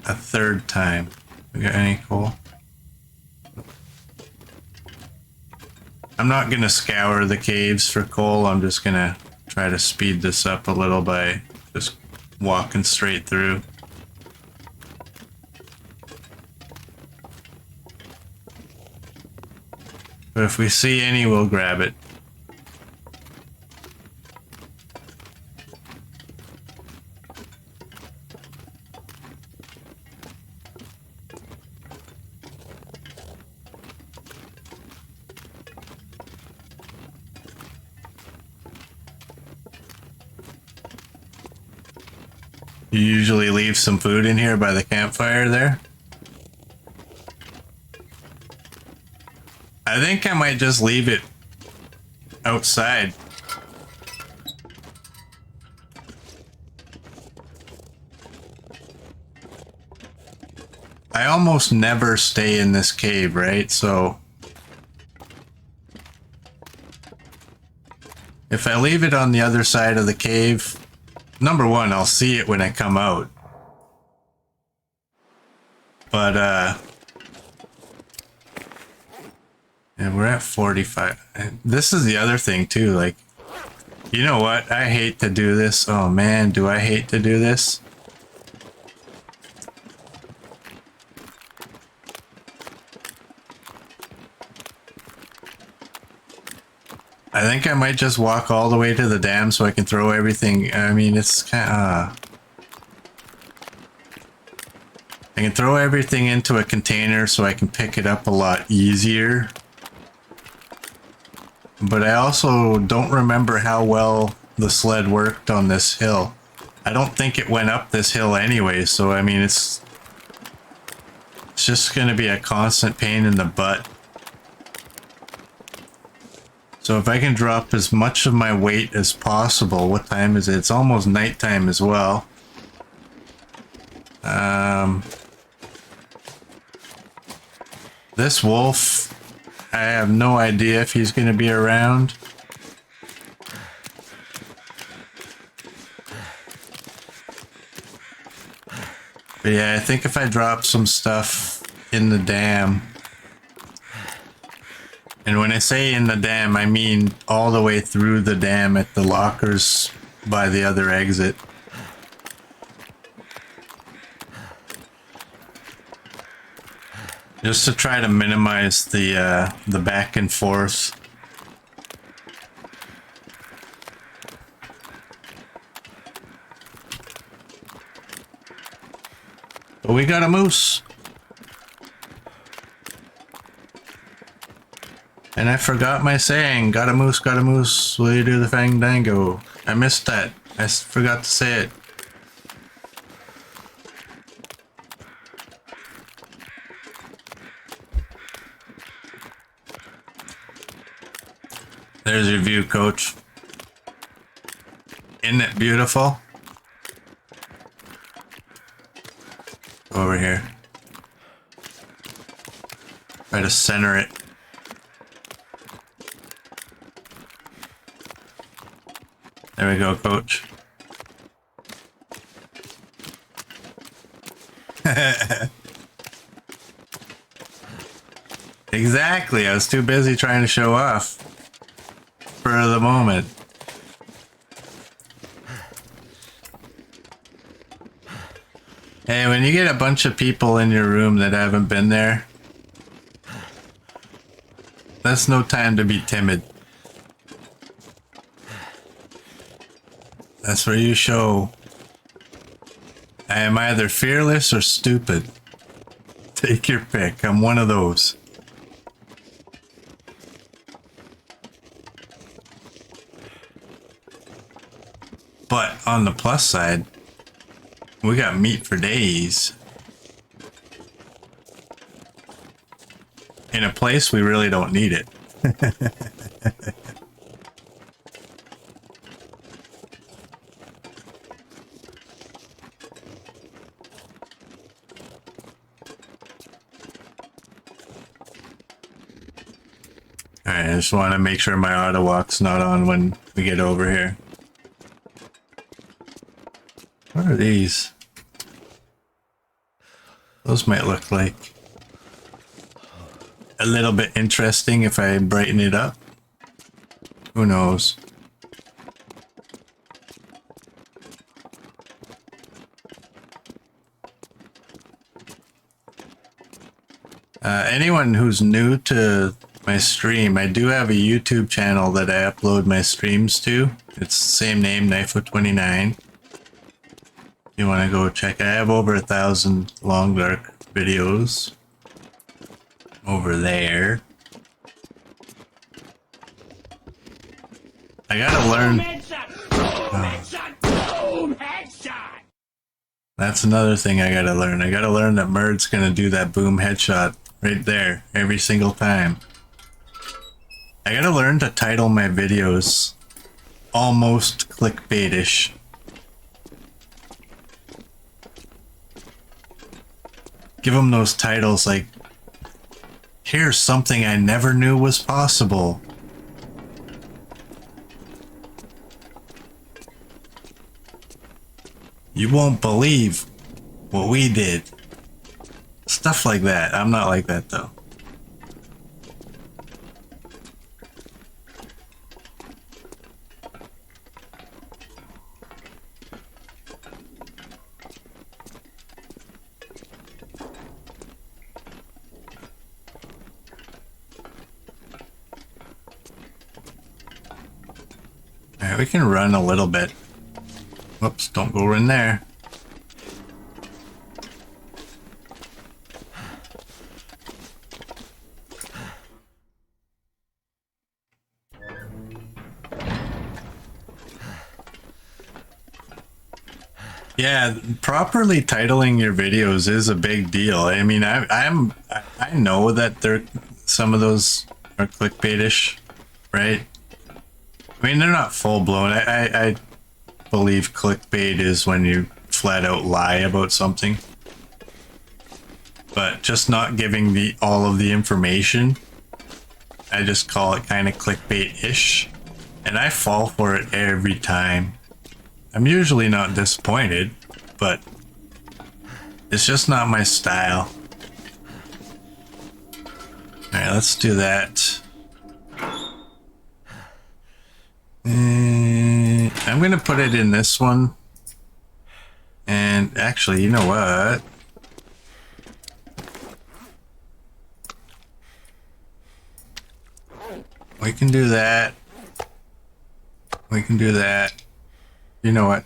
a third time. We got any coal? I'm not gonna scour the caves for coal. I'm just gonna try to speed this up a little by just walking straight through. But if we see any, we'll grab it. You usually leave some food in here by the campfire there. I think I might just leave it outside. I almost never stay in this cave, right? So if I leave it on the other side of the cave, number one, I'll see it when I come out. But, yeah, we're at 45. And this is the other thing, too. Like, you know what? I hate to do this. Oh, man, do I hate to do this? I think I might just walk all the way to the dam so I can throw everything. I mean, it's kind of... I can throw everything into a container so I can pick it up a lot easier. But I also don't remember how well the sled worked on this hill. I don't think it went up this hill anyway, so I mean, it's just going to be a constant pain in the butt. So if I can drop as much of my weight as possible, what time is it? It's almost nighttime as well. This wolf, I have no idea if he's going to be around. But yeah, I think if I drop some stuff in the dam, and when I say in the dam, I mean all the way through the dam at the lockers by the other exit. Just to try to minimize the back and forth. But we got a moose. And I forgot my saying, got a moose, will you do the fandango? I missed that. I forgot to say it. There's your view, coach. Isn't it beautiful? Over here. Try to center it. There we go, coach. Exactly. I was too busy trying to show off for the moment. Hey, when you get a bunch of people in your room that haven't been there, that's no time to be timid. That's where you show I am either fearless or stupid. Take your pick. I'm one of those. But on the plus side, we got meat for days. In a place we really don't need it. Alright, I just want to make sure my auto walk's not on when we get over here. What are these? Those might look like a little bit interesting if I brighten it up. Who knows? Anyone who's new to my stream, I do have a YouTube channel that I upload my streams to. It's the same name, Knifeo29. You want to go check? I have over 1,000 long dark videos over there. I gotta learn. That's another thing I gotta learn. I gotta learn that Murd's gonna do that boom headshot right there every single time. I gotta learn to title my videos almost clickbaitish. Give them those titles like, here's something I never knew was possible. You won't believe what we did. Stuff like that. I'm not like that though. Alright, we can run a little bit. Whoops, don't go in there. Yeah, properly titling your videos is a big deal. I mean, I know that some of those are clickbaitish, right? I mean, they're not full blown. I believe clickbait is when you flat out lie about something, but just not giving all of the information. I just call it kind of clickbait-ish, and I fall for it every time. I'm usually not disappointed, but it's just not my style. Alright, let's do that. I'm gonna put it in this one. And actually, you know what? We can do that. We can do that. You know what?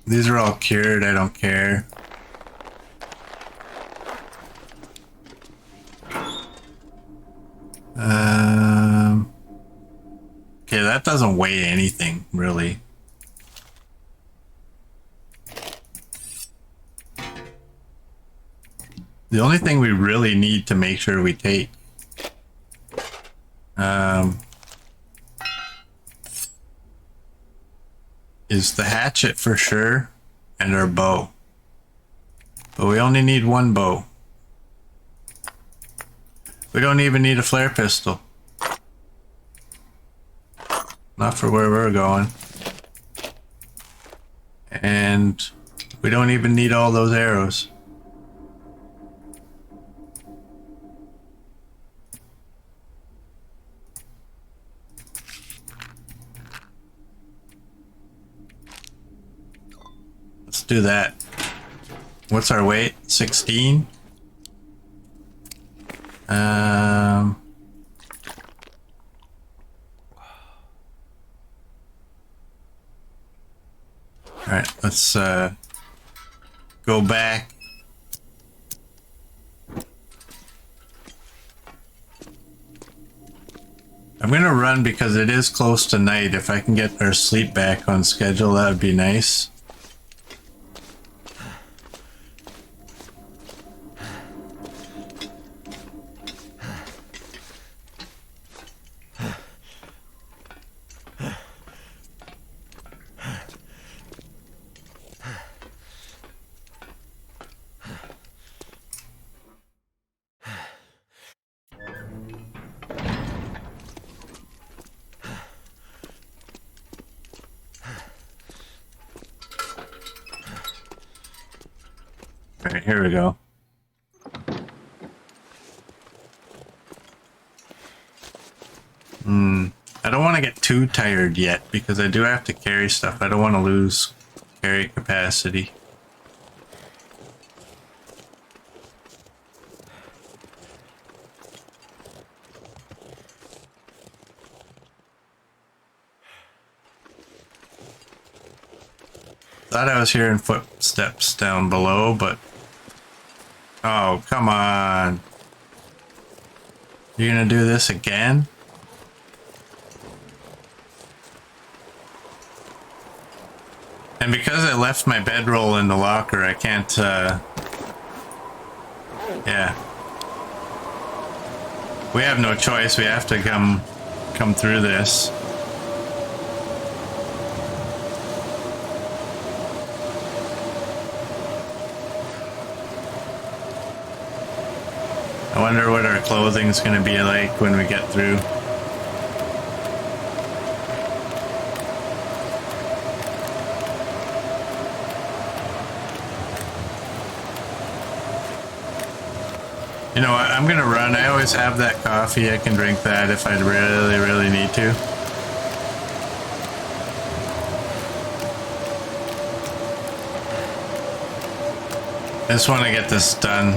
These are all cured, I don't care. Okay, that doesn't weigh anything, really. The only thing we really need to make sure we take is the hatchet for sure, and our bow. But we only need one bow. We don't even need a flare pistol. Not for where we're going. And we don't even need all those arrows. do that. What's our weight? 16? Alright, let's go back. I'm gonna run because it is close to night. If I can get our sleep back on schedule, that would be nice. Alright, here we go. I don't want to get too tired yet because I do have to carry stuff. I don't want to lose carry capacity. Thought I was hearing footsteps down below, but... Oh, come on. You're gonna do this again? And because I left my bedroll in the locker, I can't, yeah. We have no choice. We have to come through this. I wonder what our clothing's gonna be like when we get through. You know what, I'm gonna run. I always have that coffee. I can drink that if I really, really need to. I just want to get this done.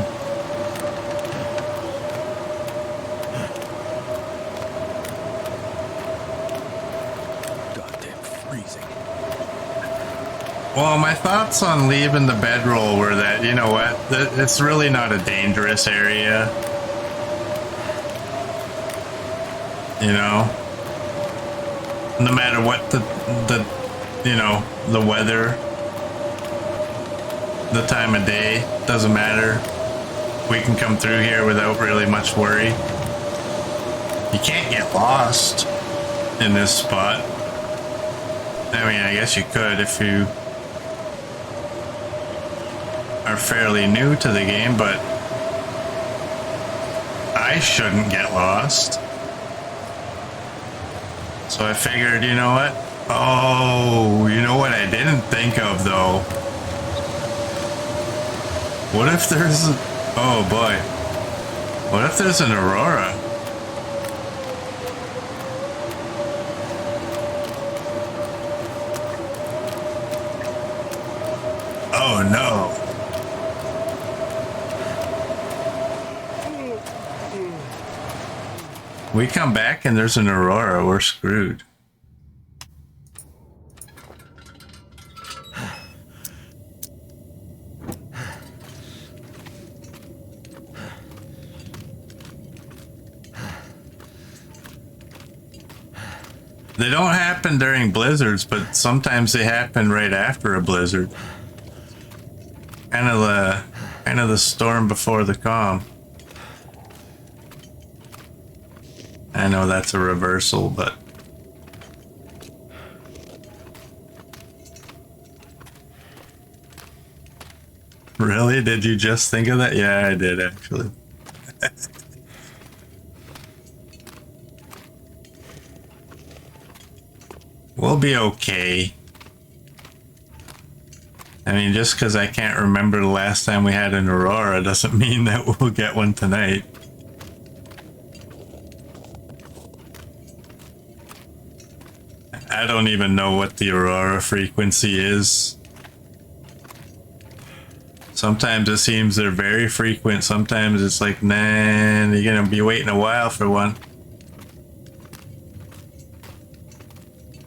Goddamn freezing. Well, my thoughts on leaving the bedroll were that, you know what, it's really not a dangerous area. You know? No matter what the you know, the weather, the time of day, doesn't matter. We can come through here without really much worry. You can't get lost in this spot. I mean, I guess you could if you are fairly new to the game, but I shouldn't get lost. So I figured, you know what? Oh, you know what I didn't think of though? What if there's a, oh boy. What if there's an aurora? Oh no. We come back and there's an aurora, we're screwed. They don't happen during blizzards, but sometimes they happen right after a blizzard. Kind of the storm before the calm. I know that's a reversal, but really? Did you just think of that? Yeah, I did actually. We'll be okay. I mean, just because I can't remember the last time we had an aurora doesn't mean that we'll get one tonight. I don't even know what the aurora frequency is. Sometimes it seems they're very frequent. Sometimes it's like, nah, you're gonna be waiting a while for one.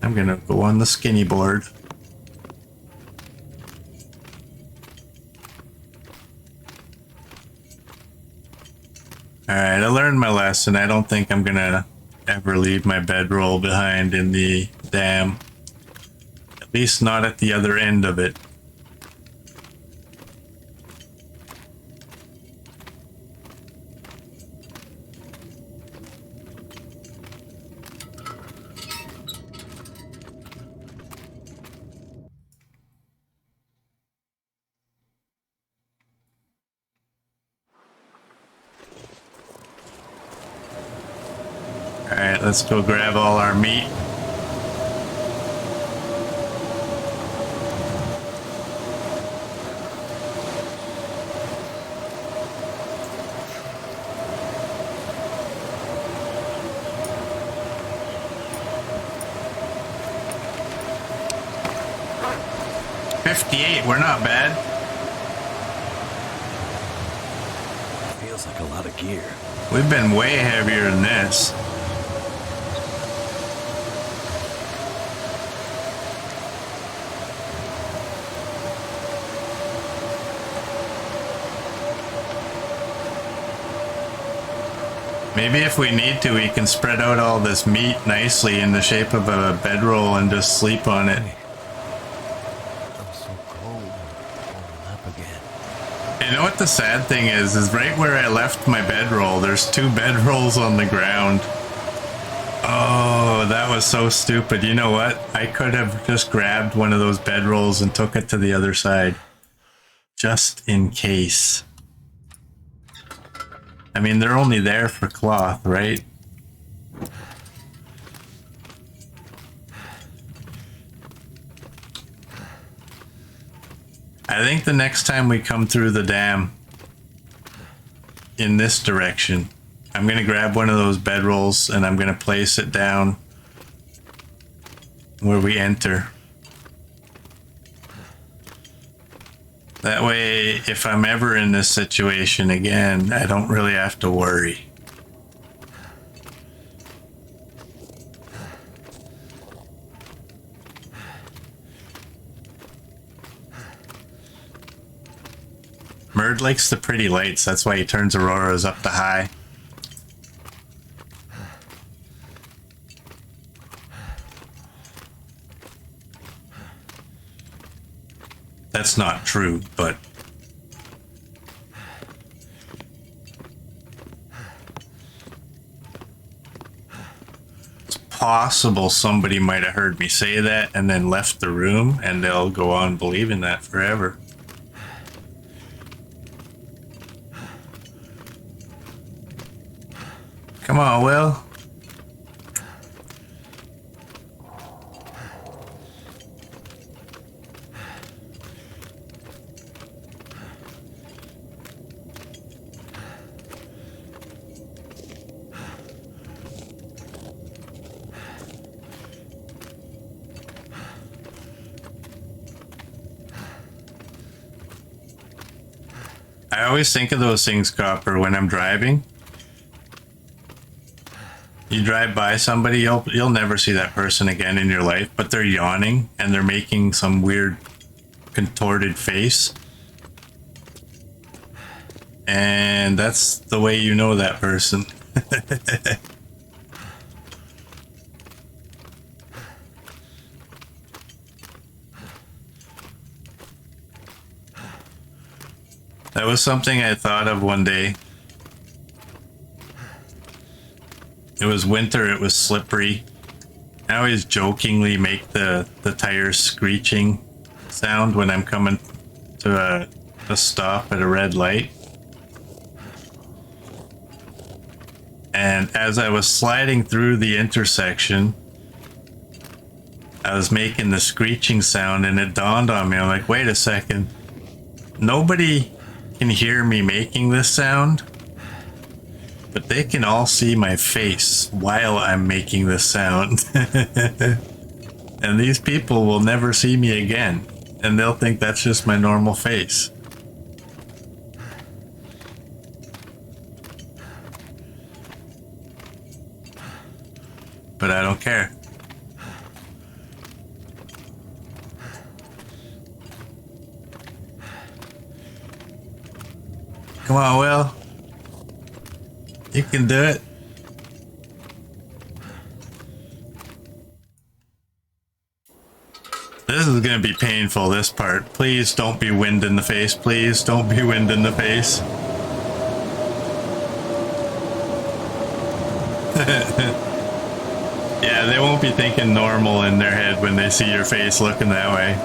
I'm gonna go on the skinny board. Alright, I learned my lesson. I don't think I'm gonna ever leave my bedroll behind in the dam. At least not at the other end of it. Alright, let's go grab all our meat. We're not bad. Feels like a lot of gear. We've been way heavier than this. Maybe if we need to, we can spread out all this meat nicely in the shape of a bedroll and just sleep on it. I'm so cold. Warming up again. You know what the sad thing is right where I left my bedroll, there's 2 bedrolls on the ground. Oh, that was so stupid. You know what? I could have just grabbed one of those bedrolls and took it to the other side. Just in case. I mean, they're only there for cloth, right? I think the next time we come through the dam in this direction, I'm going to grab one of those bedrolls and I'm going to place it down where we enter. That way, if I'm ever in this situation again, I don't really have to worry. Merd likes the pretty lights, that's why he turns Auroras up to high. That's not true, but it's possible somebody might have heard me say that and then left the room, and they'll go on believing that forever. Come on, Will. I always think of those things, Copper, when I'm driving. You drive by somebody, you'll never see that person again in your life, but they're yawning and they're making some weird contorted face. And that's the way you know that person. That was something I thought of one day. It was winter, it was slippery. I always jokingly make the tires screeching sound when I'm coming to a stop at a red light. And as I was sliding through the intersection, I was making the screeching sound and it dawned on me. I'm like, wait a second. Nobody can hear me making this sound, but they can all see my face while I'm making this sound. And these people will never see me again, and they'll think that's just my normal face. but I don't care. Come on, Will. You can do it. This is gonna be painful, this part. Please don't be wind in the face, please. Don't be wind in the face. Yeah, they won't be thinking normal in their head when they see your face looking that way.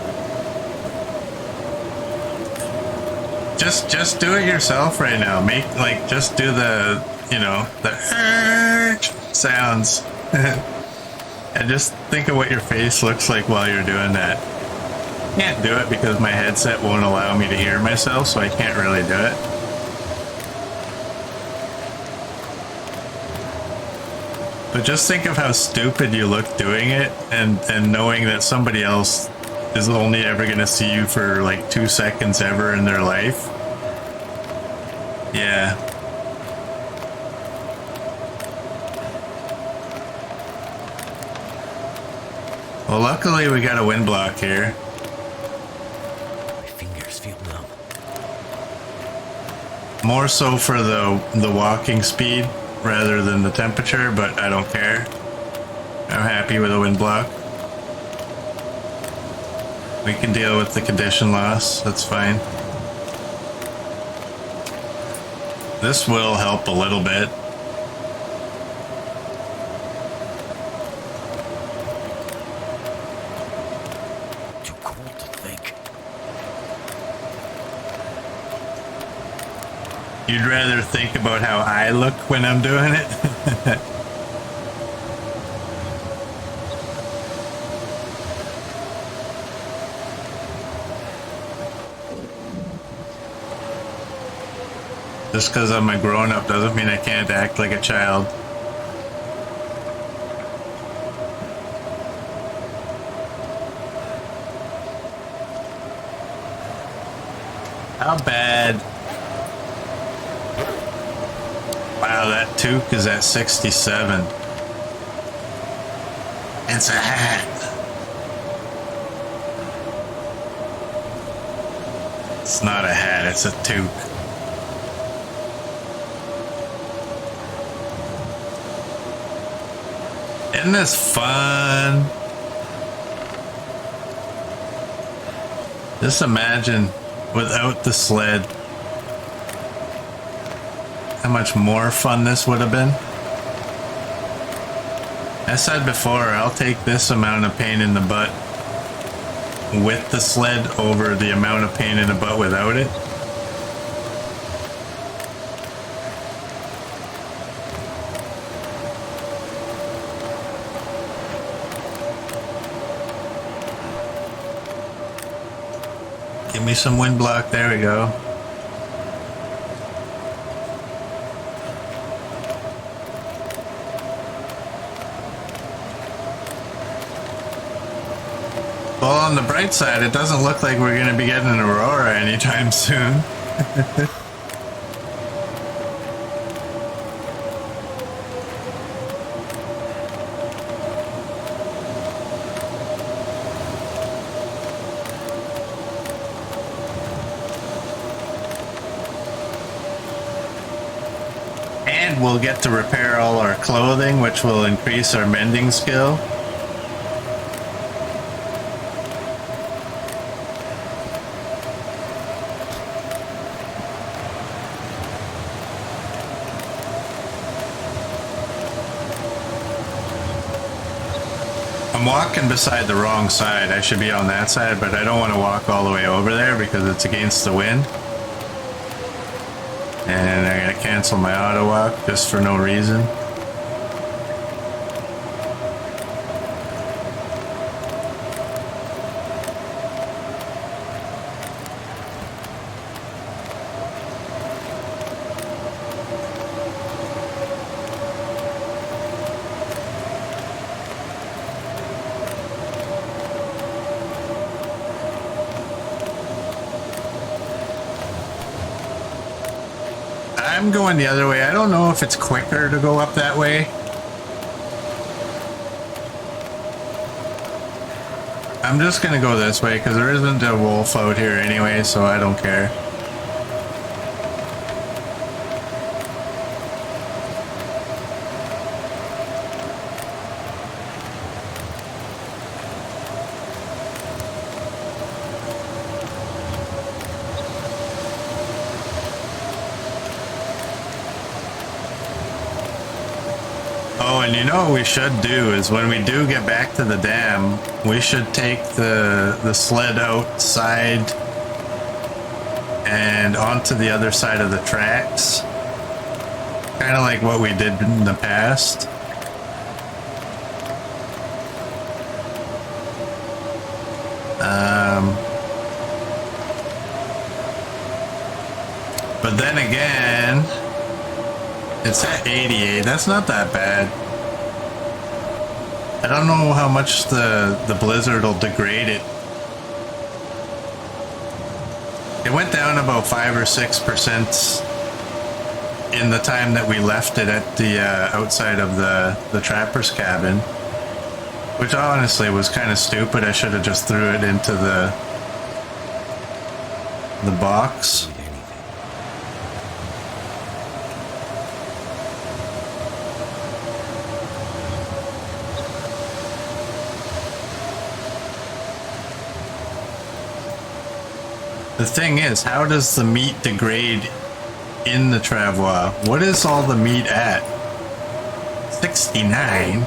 Just do it yourself right now. Just do the, you know, the sounds. And just think of what your face looks like while you're doing that. Can't do it because my headset won't allow me to hear myself, so I can't really do it. But just think of how stupid you look doing it, and knowing that somebody else is only ever going to see you for like 2 seconds ever in their life. Yeah. Well, luckily we got a wind block here. My fingers feel numb. More so for the walking speed rather than the temperature, but I don't care. I'm happy with a wind block. We can deal with the condition loss, that's fine. This will help a little bit. Too cold to think. You'd rather think about how I look when I'm doing it? Just because I'm a grown-up doesn't mean I can't act like a child. How bad? Wow, that toque is at 67. It's a hat. It's not a hat, it's a toque. Isn't this fun? Just imagine without the sled how much more fun this would have been. I said before, I'll take this amount of pain in the butt with the sled over the amount of pain in the butt without it. Give me some wind block, there we go. Well, on the bright side, it doesn't look like we're going to be getting an aurora anytime soon. And we'll get to repair all our clothing, which will increase our mending skill. I'm walking beside the wrong side. I should be on that side, but I don't want to walk all the way over there because it's against the wind. And I gotta cancel my auto walk just for no reason. I'm going the other way. I don't know if it's quicker to go up that way. I'm just gonna go this way because there isn't a wolf out here anyway, so I don't care. Oh, and you know what we should do is when we do get back to the dam, we should take the sled outside and onto the other side of the tracks. Kind of like what we did in the past. But then again, it's at 88. That's not that bad. I don't know how much the blizzard will degrade it. It went down about 5 or 6% in the time that we left it at the outside of the trapper's cabin, which honestly was kind of stupid. I should have just threw it into the box. The thing is, how does the meat degrade in the travois? What is all the meat at? 69?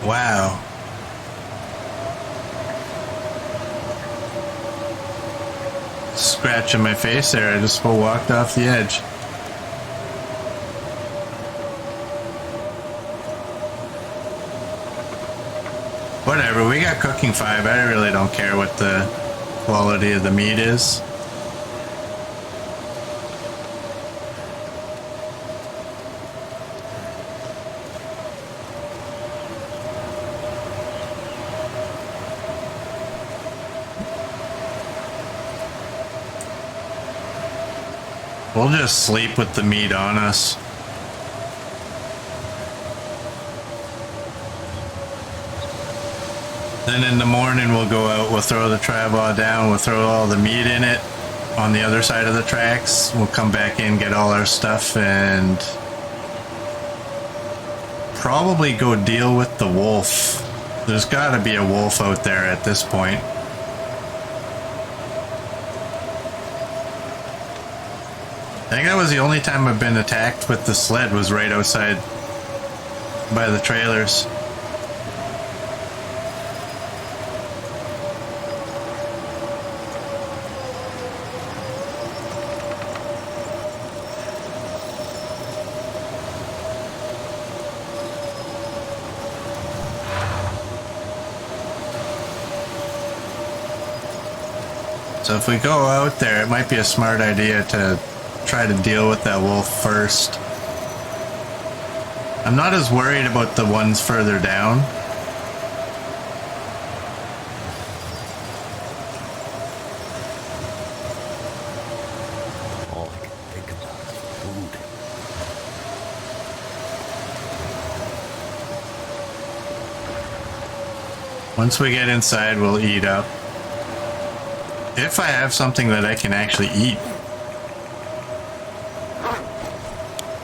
Wow. Scratching my face there, I just walked off the edge. Whatever, we got cooking 5. I really don't care what the quality of the meat is. We'll just sleep with the meat on us. Then in the morning we'll go out, we'll throw the travois down, we'll throw all the meat in it on the other side of the tracks. We'll come back in, get all our stuff, and probably go deal with the wolf. There's gotta be a wolf out there at this point. I think that was the only time I've been attacked with the sled, was right outside by the trailers. So if we go out there, it might be a smart idea to try to deal with that wolf first. I'm not as worried about the ones further down. All I can think about is food. Once we get inside, we'll eat up. If I have something that I can actually eat.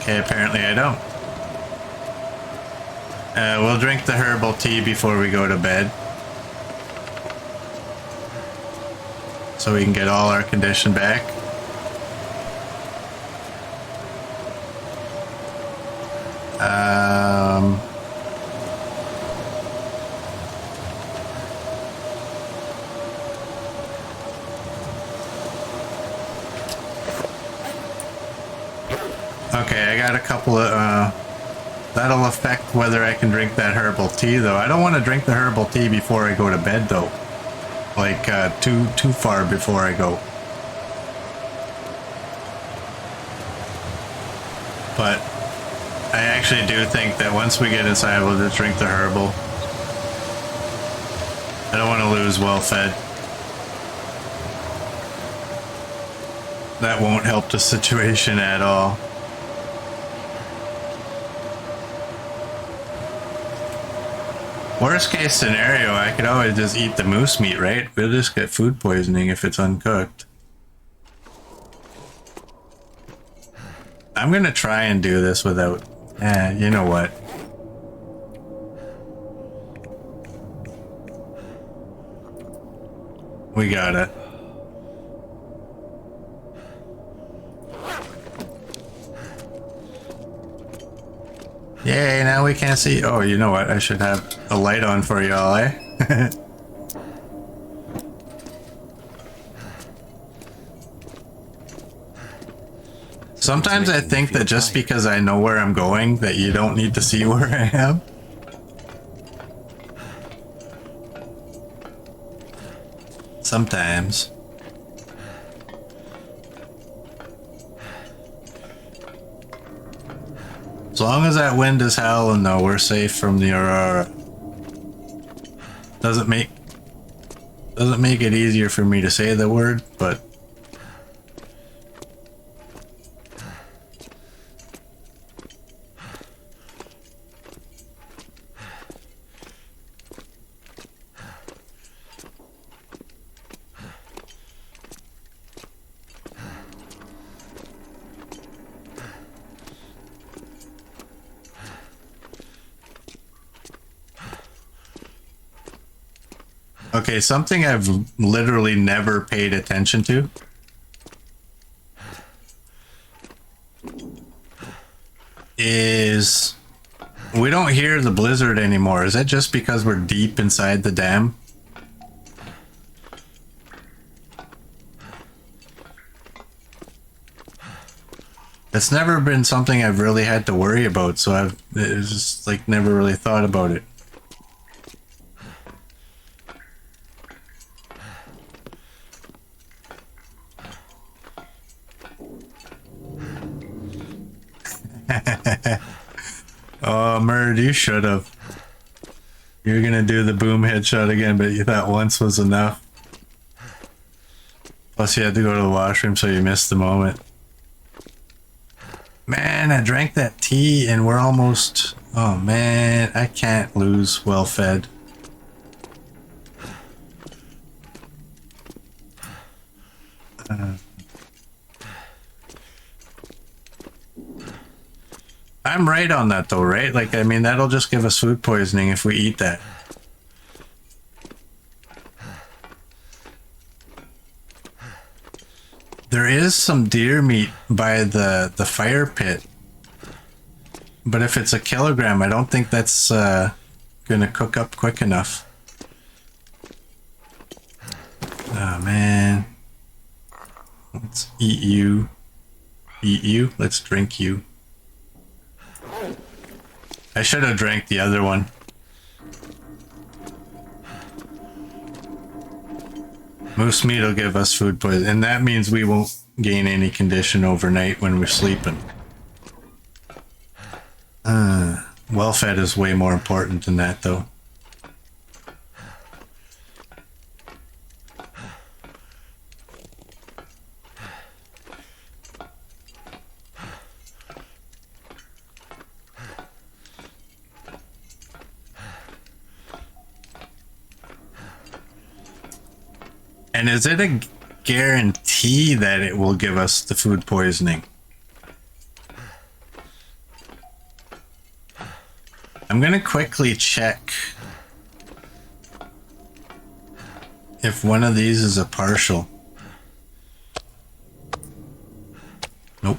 Okay, apparently I don't. We'll drink the herbal tea before we go to bed, so we can get all our condition back. Okay, I got a couple of, that'll affect whether I can drink that herbal tea, though. I don't want to drink the herbal tea before I go to bed, though. Like, too far before I go. But I actually do think that once we get inside, we'll just drink the herbal. I don't want to lose well fed. That won't help the situation at all. Worst case scenario, I could always just eat the moose meat, right? We'll just get food poisoning if it's uncooked. I'm gonna try and do this without... you know what? We gotta. Yay, now we can't see. Oh, you know what? I should have a light on for y'all, eh? Sometimes I think that just because I know where I'm going, that you don't need to see where I am. Sometimes. As long as that wind is howling though, we're safe from the aurora. Doesn't make it easier for me to say the word, but okay, something I've literally never paid attention to is we don't hear the blizzard anymore. Is that just because we're deep inside the dam? It's never been something I've really had to worry about, so it's just like never really thought about it. Oh, Murd, you should have. You were gonna do the boom headshot again, but you thought once was enough. Plus you had to go to the washroom, so you missed the moment. Man, I drank that tea and we're almost... Oh man, I can't lose well fed. I'm right on that though, right? Like, I mean, that'll just give us food poisoning if we eat that. There is some deer meat by the fire pit. But if it's a kilogram, I don't think that's gonna cook up quick enough. Oh man. Let's eat you. Eat you? Let's drink you. I should have drank the other one. Moose meat will give us food poisoning, and that means we won't gain any condition overnight when we're sleeping. Well fed is way more important than that though. And is it a guarantee that it will give us the food poisoning? I'm gonna quickly check if one of these is a partial. Nope.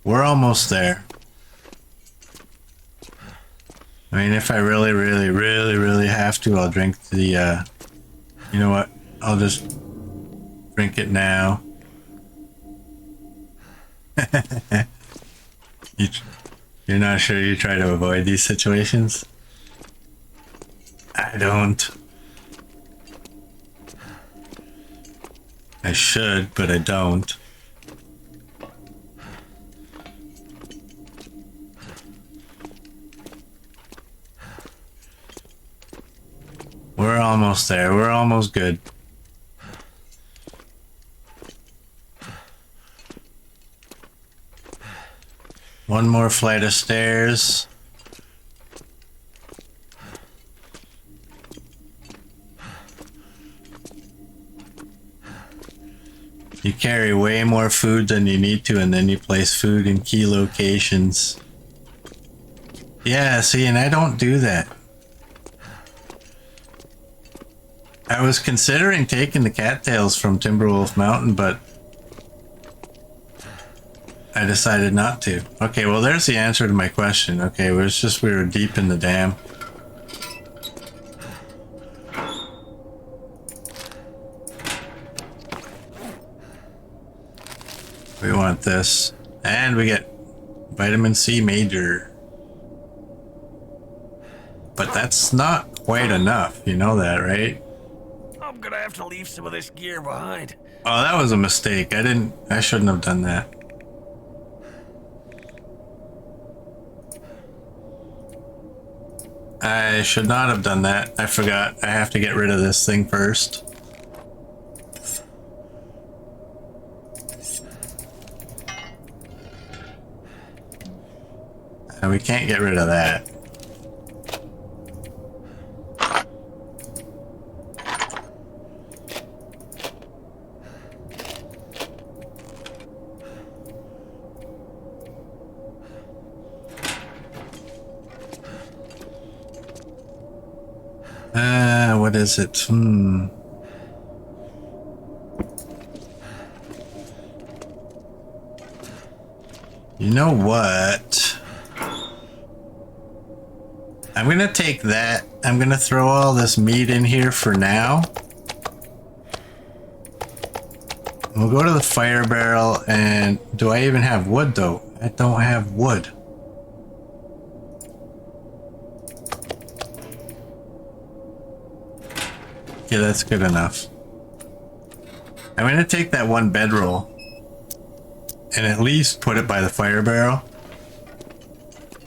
We're almost there. I mean, if I really have to, I'll drink the, you know what? I'll just drink it now. You're not sure you try to avoid these situations? I don't. I should, but I don't. We're almost there. We're almost good. One more flight of stairs. You carry way more food than you need to, and then you place food in key locations. Yeah, see, and I don't do that. I was considering taking the cattails from Timberwolf Mountain, but I decided not to. Okay, well, there's the answer to my question. Okay, well, it's just we were deep in the dam. We want this. And we get vitamin C major. But that's not quite enough. You know that, right? I'm gonna have to leave some of this gear behind. Oh, that was a mistake. I shouldn't have done that. I should not have done that. I forgot. I have to get rid of this thing first. And we can't get rid of that. What is it? You know what? I'm gonna take that. I'm gonna throw all this meat in here for now. We'll go to the fire barrel, and do I even have wood though? I don't have wood. Yeah, that's good enough. I'm gonna take that one bedroll and at least put it by the fire barrel.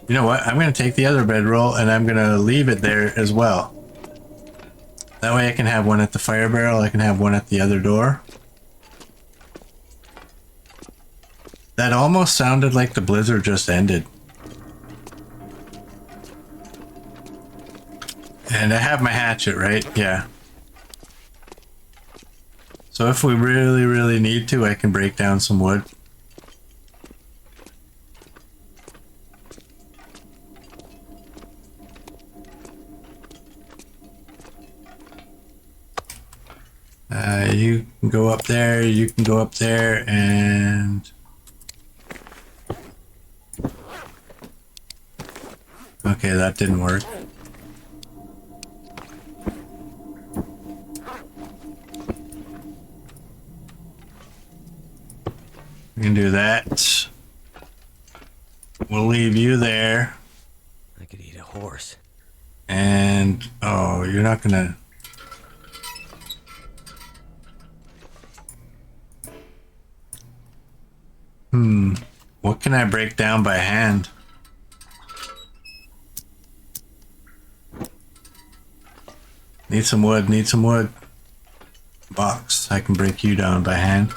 You know what? I'm gonna take the other bedroll and I'm gonna leave it there as well. That way I can have one at the fire barrel, I can have one at the other door. That almost sounded like the blizzard just ended. And I have my hatchet, right? Yeah. So if we really, really need to, I can break down some wood. You can go up there, you can go up there, and... Okay, that didn't work. We can do that. We'll leave you there. I could eat a horse. And, oh, you're not gonna... What can I break down by hand? Need some wood, need some wood. Box, I can break you down by hand.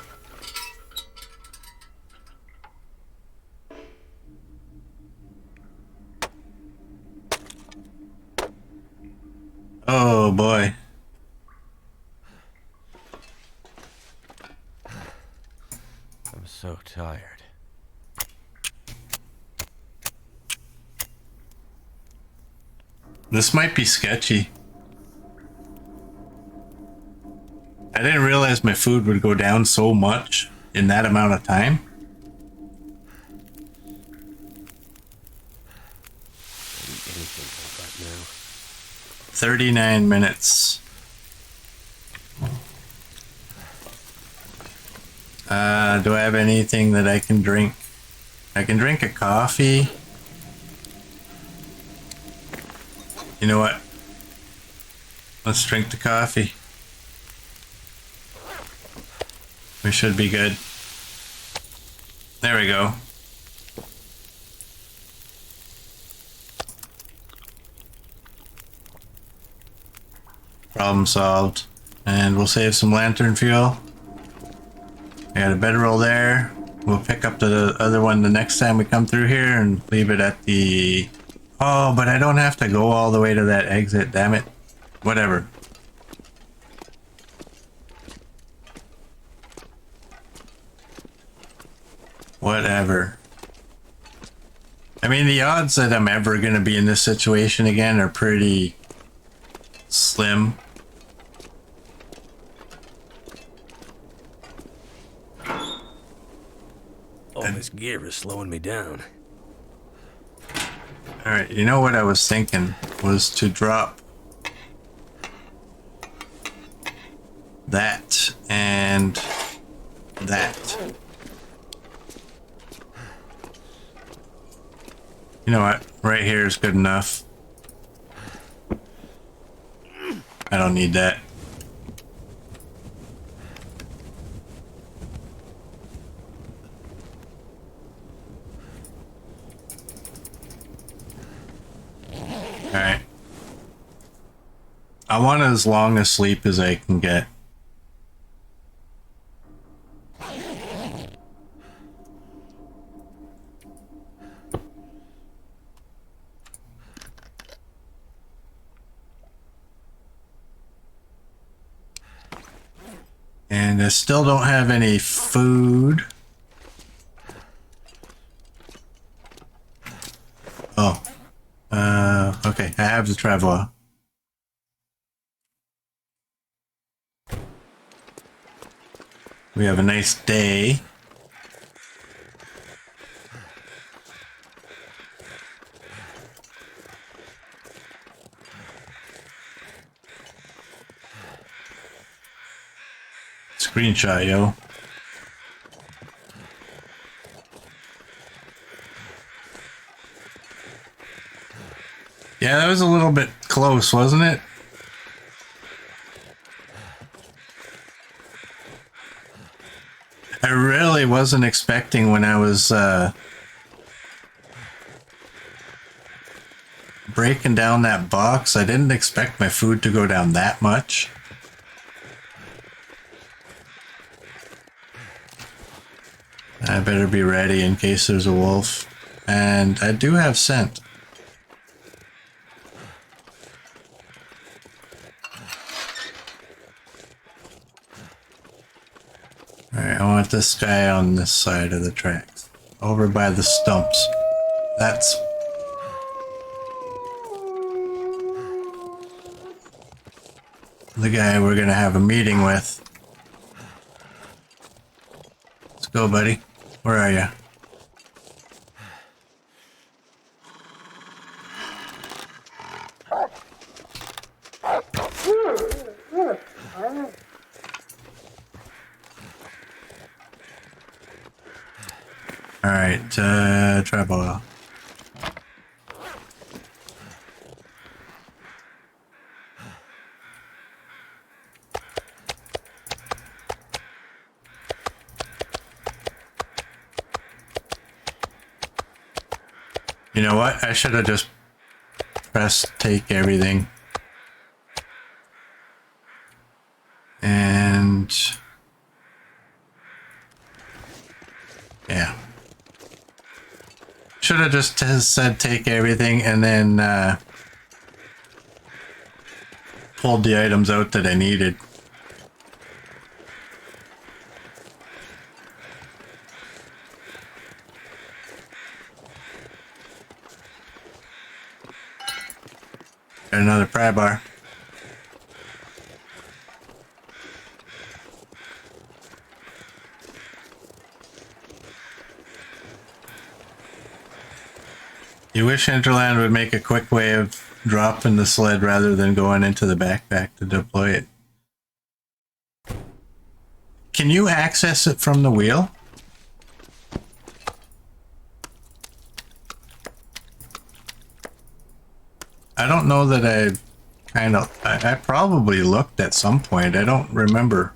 Oh boy. I'm so tired. This might be sketchy. I didn't realize my food would go down so much in that amount of time. I'll eat anything like that now. 39 minutes. Do I have anything that I can drink? I can drink a coffee. You know what? Let's drink the coffee. We should be good. There we go. Problem solved. And we'll save some lantern fuel. I got a bedroll there. We'll pick up the other one the next time we come through here and leave it at the... Oh, but I don't have to go all the way to that exit, damn it. Whatever. Whatever. I mean, the odds that I'm ever going to be in this situation again are pretty slim. All this gear is slowing me down. Alright, you know what I was thinking was to drop that and that. You know what? Right here is good enough. I don't need that. Alright. I want as long a sleep as I can get. And I still don't have any food. Oh. Okay, I have the traveler. We have a nice day. Screenshot, yo. Yeah, that was a little bit close, wasn't it? I really wasn't expecting when I was breaking down that box. I didn't expect my food to go down that much. I better be ready in case there's a wolf. And I do have scent. Alright, I want this guy on this side of the tracks. Over by the stumps. That's... the guy we're gonna have a meeting with. Let's go, buddy. Where are you? Alright, tribal. You know what? I should have just pressed take everything. And... yeah. Should have just said take everything and then pulled the items out that I needed. Got another pry bar. You wish Hinterland would make a quick way of dropping the sled rather than going into the backpack to deploy it. Can you access it from the wheel? I don't know that I probably looked at some point. I don't remember.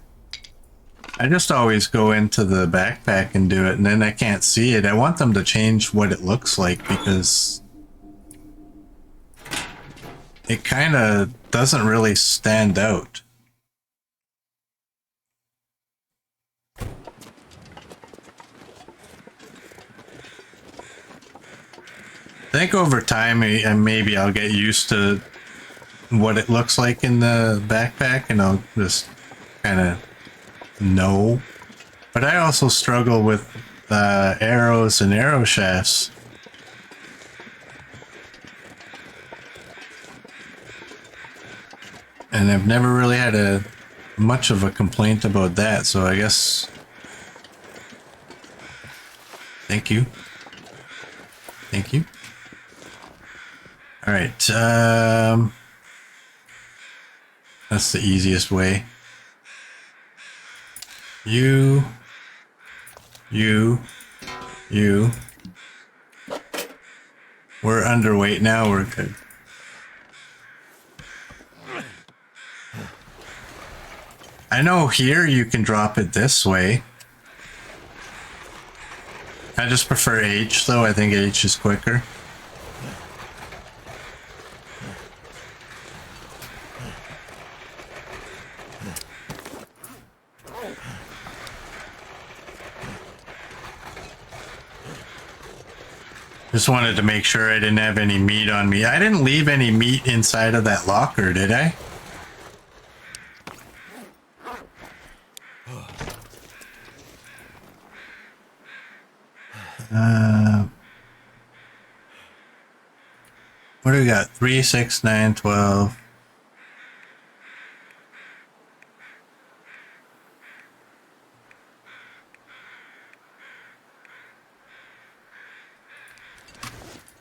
I just always go into the backpack and do it, and then I can't see it. I want them to change what it looks like because it kind of doesn't really stand out. I think over time, and maybe I'll get used to what it looks like in the backpack, and I'll just kind of know. But I also struggle with arrows and arrow shafts. And I've never really had much of a complaint about that, so I guess... Thank you. Thank you. Alright, that's the easiest way. You. We're underweight now, we're good. I know here you can drop it this way. I just prefer H though, I think H is quicker. Just wanted to make sure I didn't have any meat on me. I didn't leave any meat inside of that locker, did I? What do we got? 3, 6, 9, 12.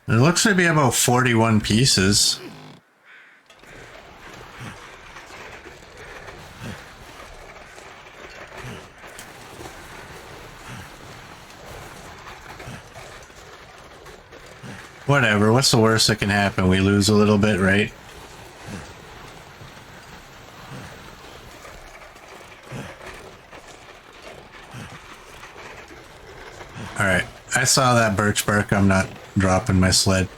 There looks to be about 41 pieces. Whatever, what's the worst that can happen? We lose a little bit, right? Alright, I saw that birch bark. I'm not dropping my sled.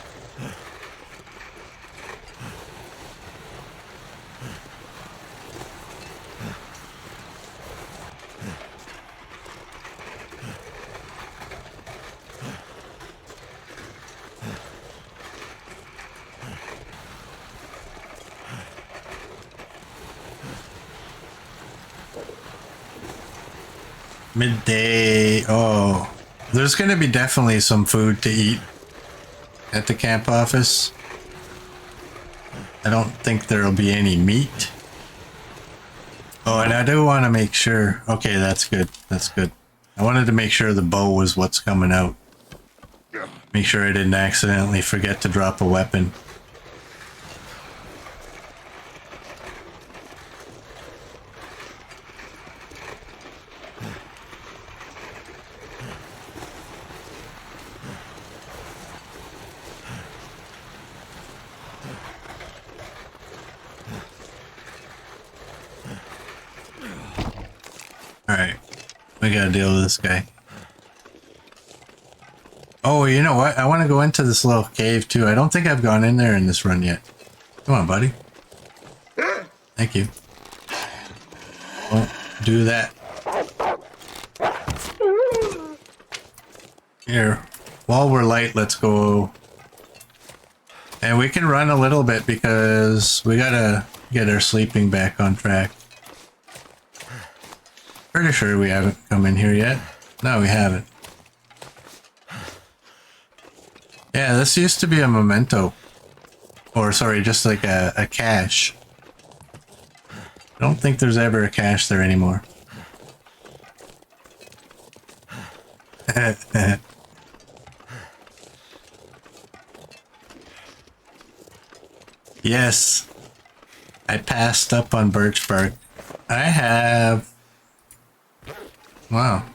Midday. Oh, there's going to be definitely some food to eat at the camp office. I don't think there'll be any meat. Oh, and I do want to make sure. Okay, that's good. That's good. I wanted to make sure the bow was what's coming out. Make sure I didn't accidentally forget to drop a weapon. Alright, we gotta deal with this guy. Oh, you know what? I want to go into this little cave too. I don't think I've gone in there in this run yet. Come on, buddy. Thank you. Don't do that. Here, while we're light, let's go. And we can run a little bit because we gotta get our sleeping back on track. Pretty sure we haven't come in here yet. No, we haven't. Yeah, this used to be a memento. Or, sorry, just like a cache. I don't think there's ever a cache there anymore. Yes. I passed up on birch bark. I have... Wow.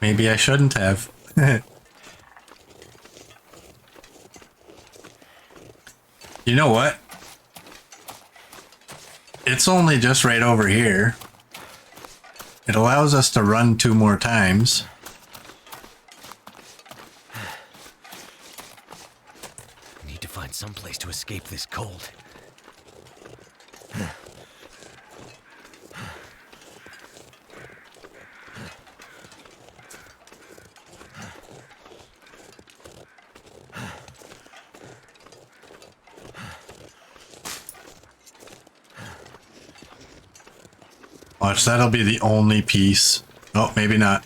Maybe I shouldn't have. You know what? It's only just right over here. It allows us to run 2 more times. I need to find some place to escape this cold. Watch, that'll be the only piece. Oh, maybe not.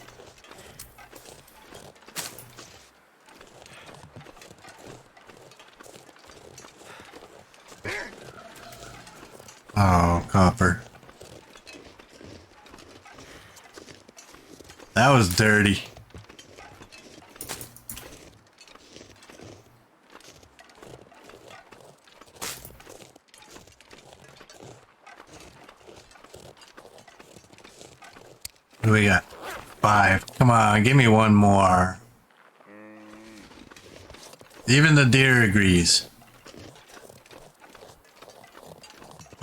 Oh, copper. That was dirty. What do we got? 5. Come on, give me one more. Even the deer agrees.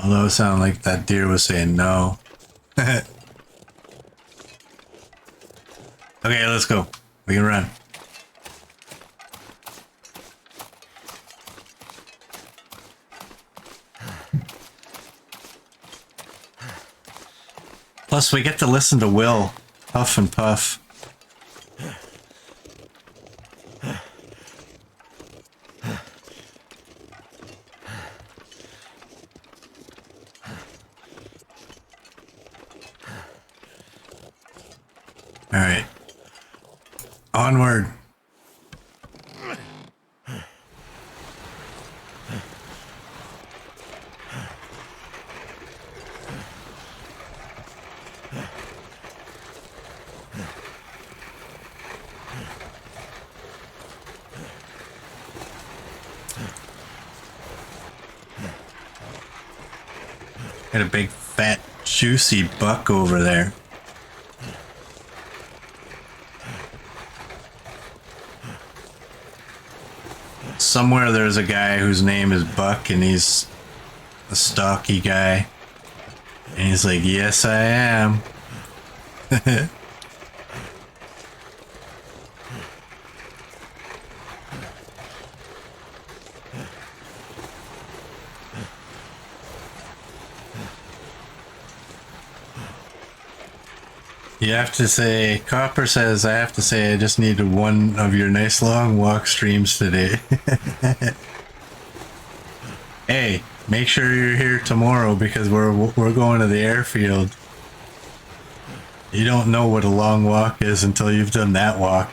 Although it sounded like that deer was saying no. Okay, let's go. We can run. Plus, we get to listen to Will huff and puff. All right. Onward. Got a big, fat, juicy buck over there. Somewhere there's a guy whose name is Buck, and he's a stocky guy. And he's like, yes, I am. You have to say, Copper says, I have to say, I just needed one of your nice long walk streams today. Hey, make sure you're here tomorrow because we're going to the airfield. You don't know what a long walk is until you've done that walk.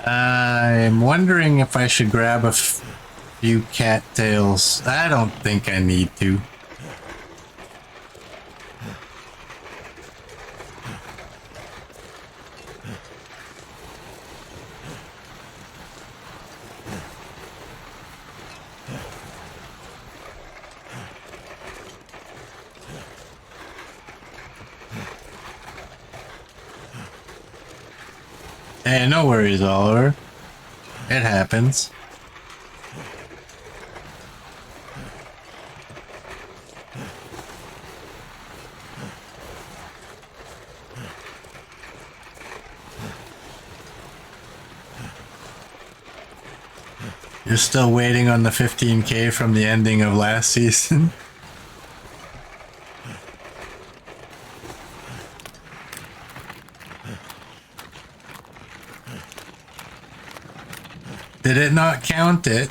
I'm wondering if I should grab a few cattails. I don't think I need to. Hey, no worries, Oliver. It happens. You're still waiting on the 15K from the ending of last season? Did it not count it?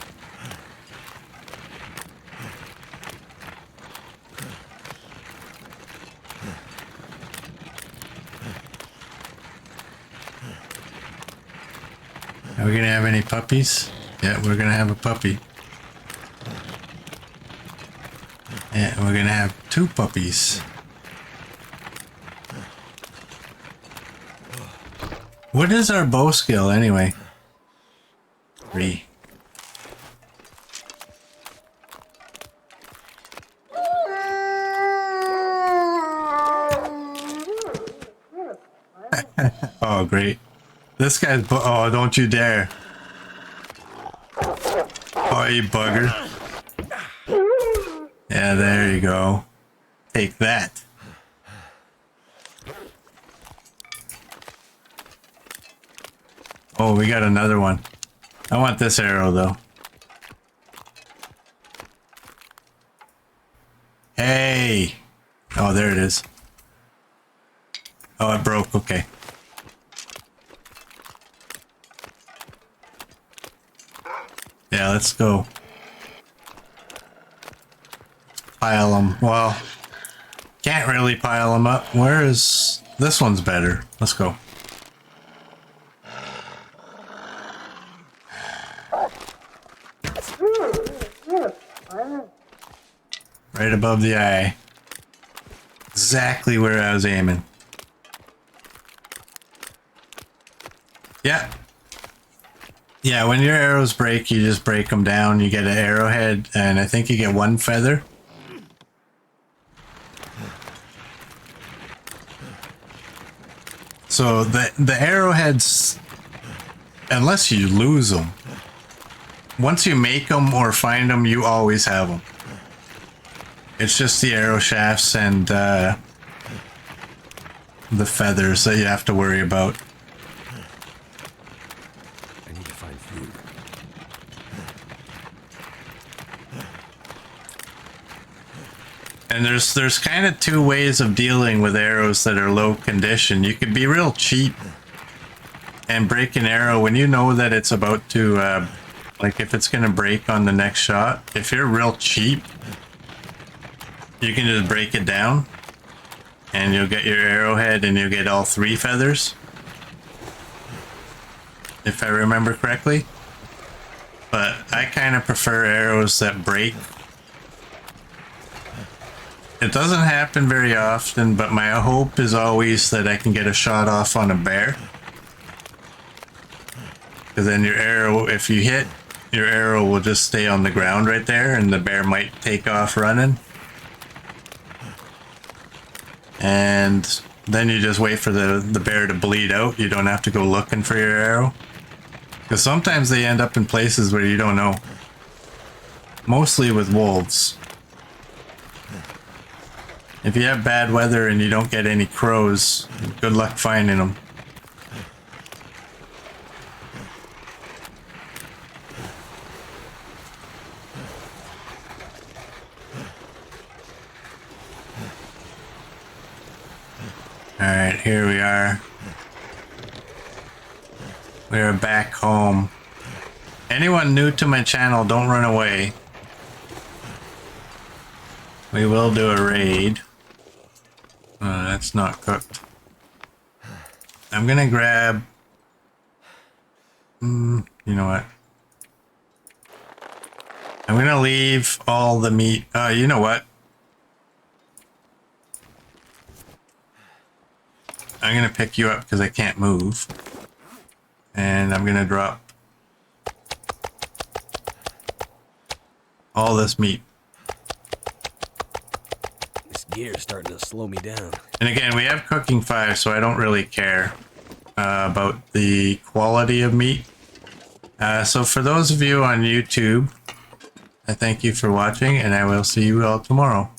Are we gonna have any puppies? Yeah, we're gonna have a puppy. Yeah, we're gonna have 2 puppies. What is our bow skill anyway? 3. Oh, great. This guy's oh, don't you dare. Oh, you bugger. Yeah, there you go. Take that. Oh, Oh, we got another one. I want this arrow though. Hey! Oh, there it is. Oh, it broke. Okay. Yeah, let's go. Pile them. Well, can't really pile them up. Where is... This one's better. Let's go. Right above the eye. Exactly where I was aiming. Yeah. Yeah, when your arrows break, you just break them down. You get an arrowhead, and I think you get one feather. So the arrowheads, unless you lose them, once you make them or find them, you always have them. It's just the arrow shafts and the feathers that you have to worry about. I need to find food. And there's kind of two ways of dealing with arrows that are low condition. You could be real cheap and break an arrow when you know that it's about to, like if it's going to break on the next shot. If you're real cheap, you can just break it down and you'll get your arrowhead and you'll get all 3 feathers. If I remember correctly. But I kind of prefer arrows that break. It doesn't happen very often, but my hope is always that I can get a shot off on a bear. Because then your arrow, if you hit, your arrow will just stay on the ground right there and the bear might take off running. And then you just wait for the bear to bleed out. You don't have to go looking for your arrow. Because sometimes they end up in places where you don't know. Mostly with wolves. If you have bad weather and you don't get any crows, good luck finding them. Alright, here we are. We are back home. Anyone new to my channel, don't run away. We will do a raid. That's not cooked. I'm gonna grab... you know what? I'm gonna leave all the meat... you know what? I'm gonna pick you up because I can't move. And I'm gonna drop all this meat. This gear's starting to slow me down. And again, we have cooking 5, so I don't really care about the quality of meat. So for those of you on YouTube, I thank you for watching, and I will see you all tomorrow.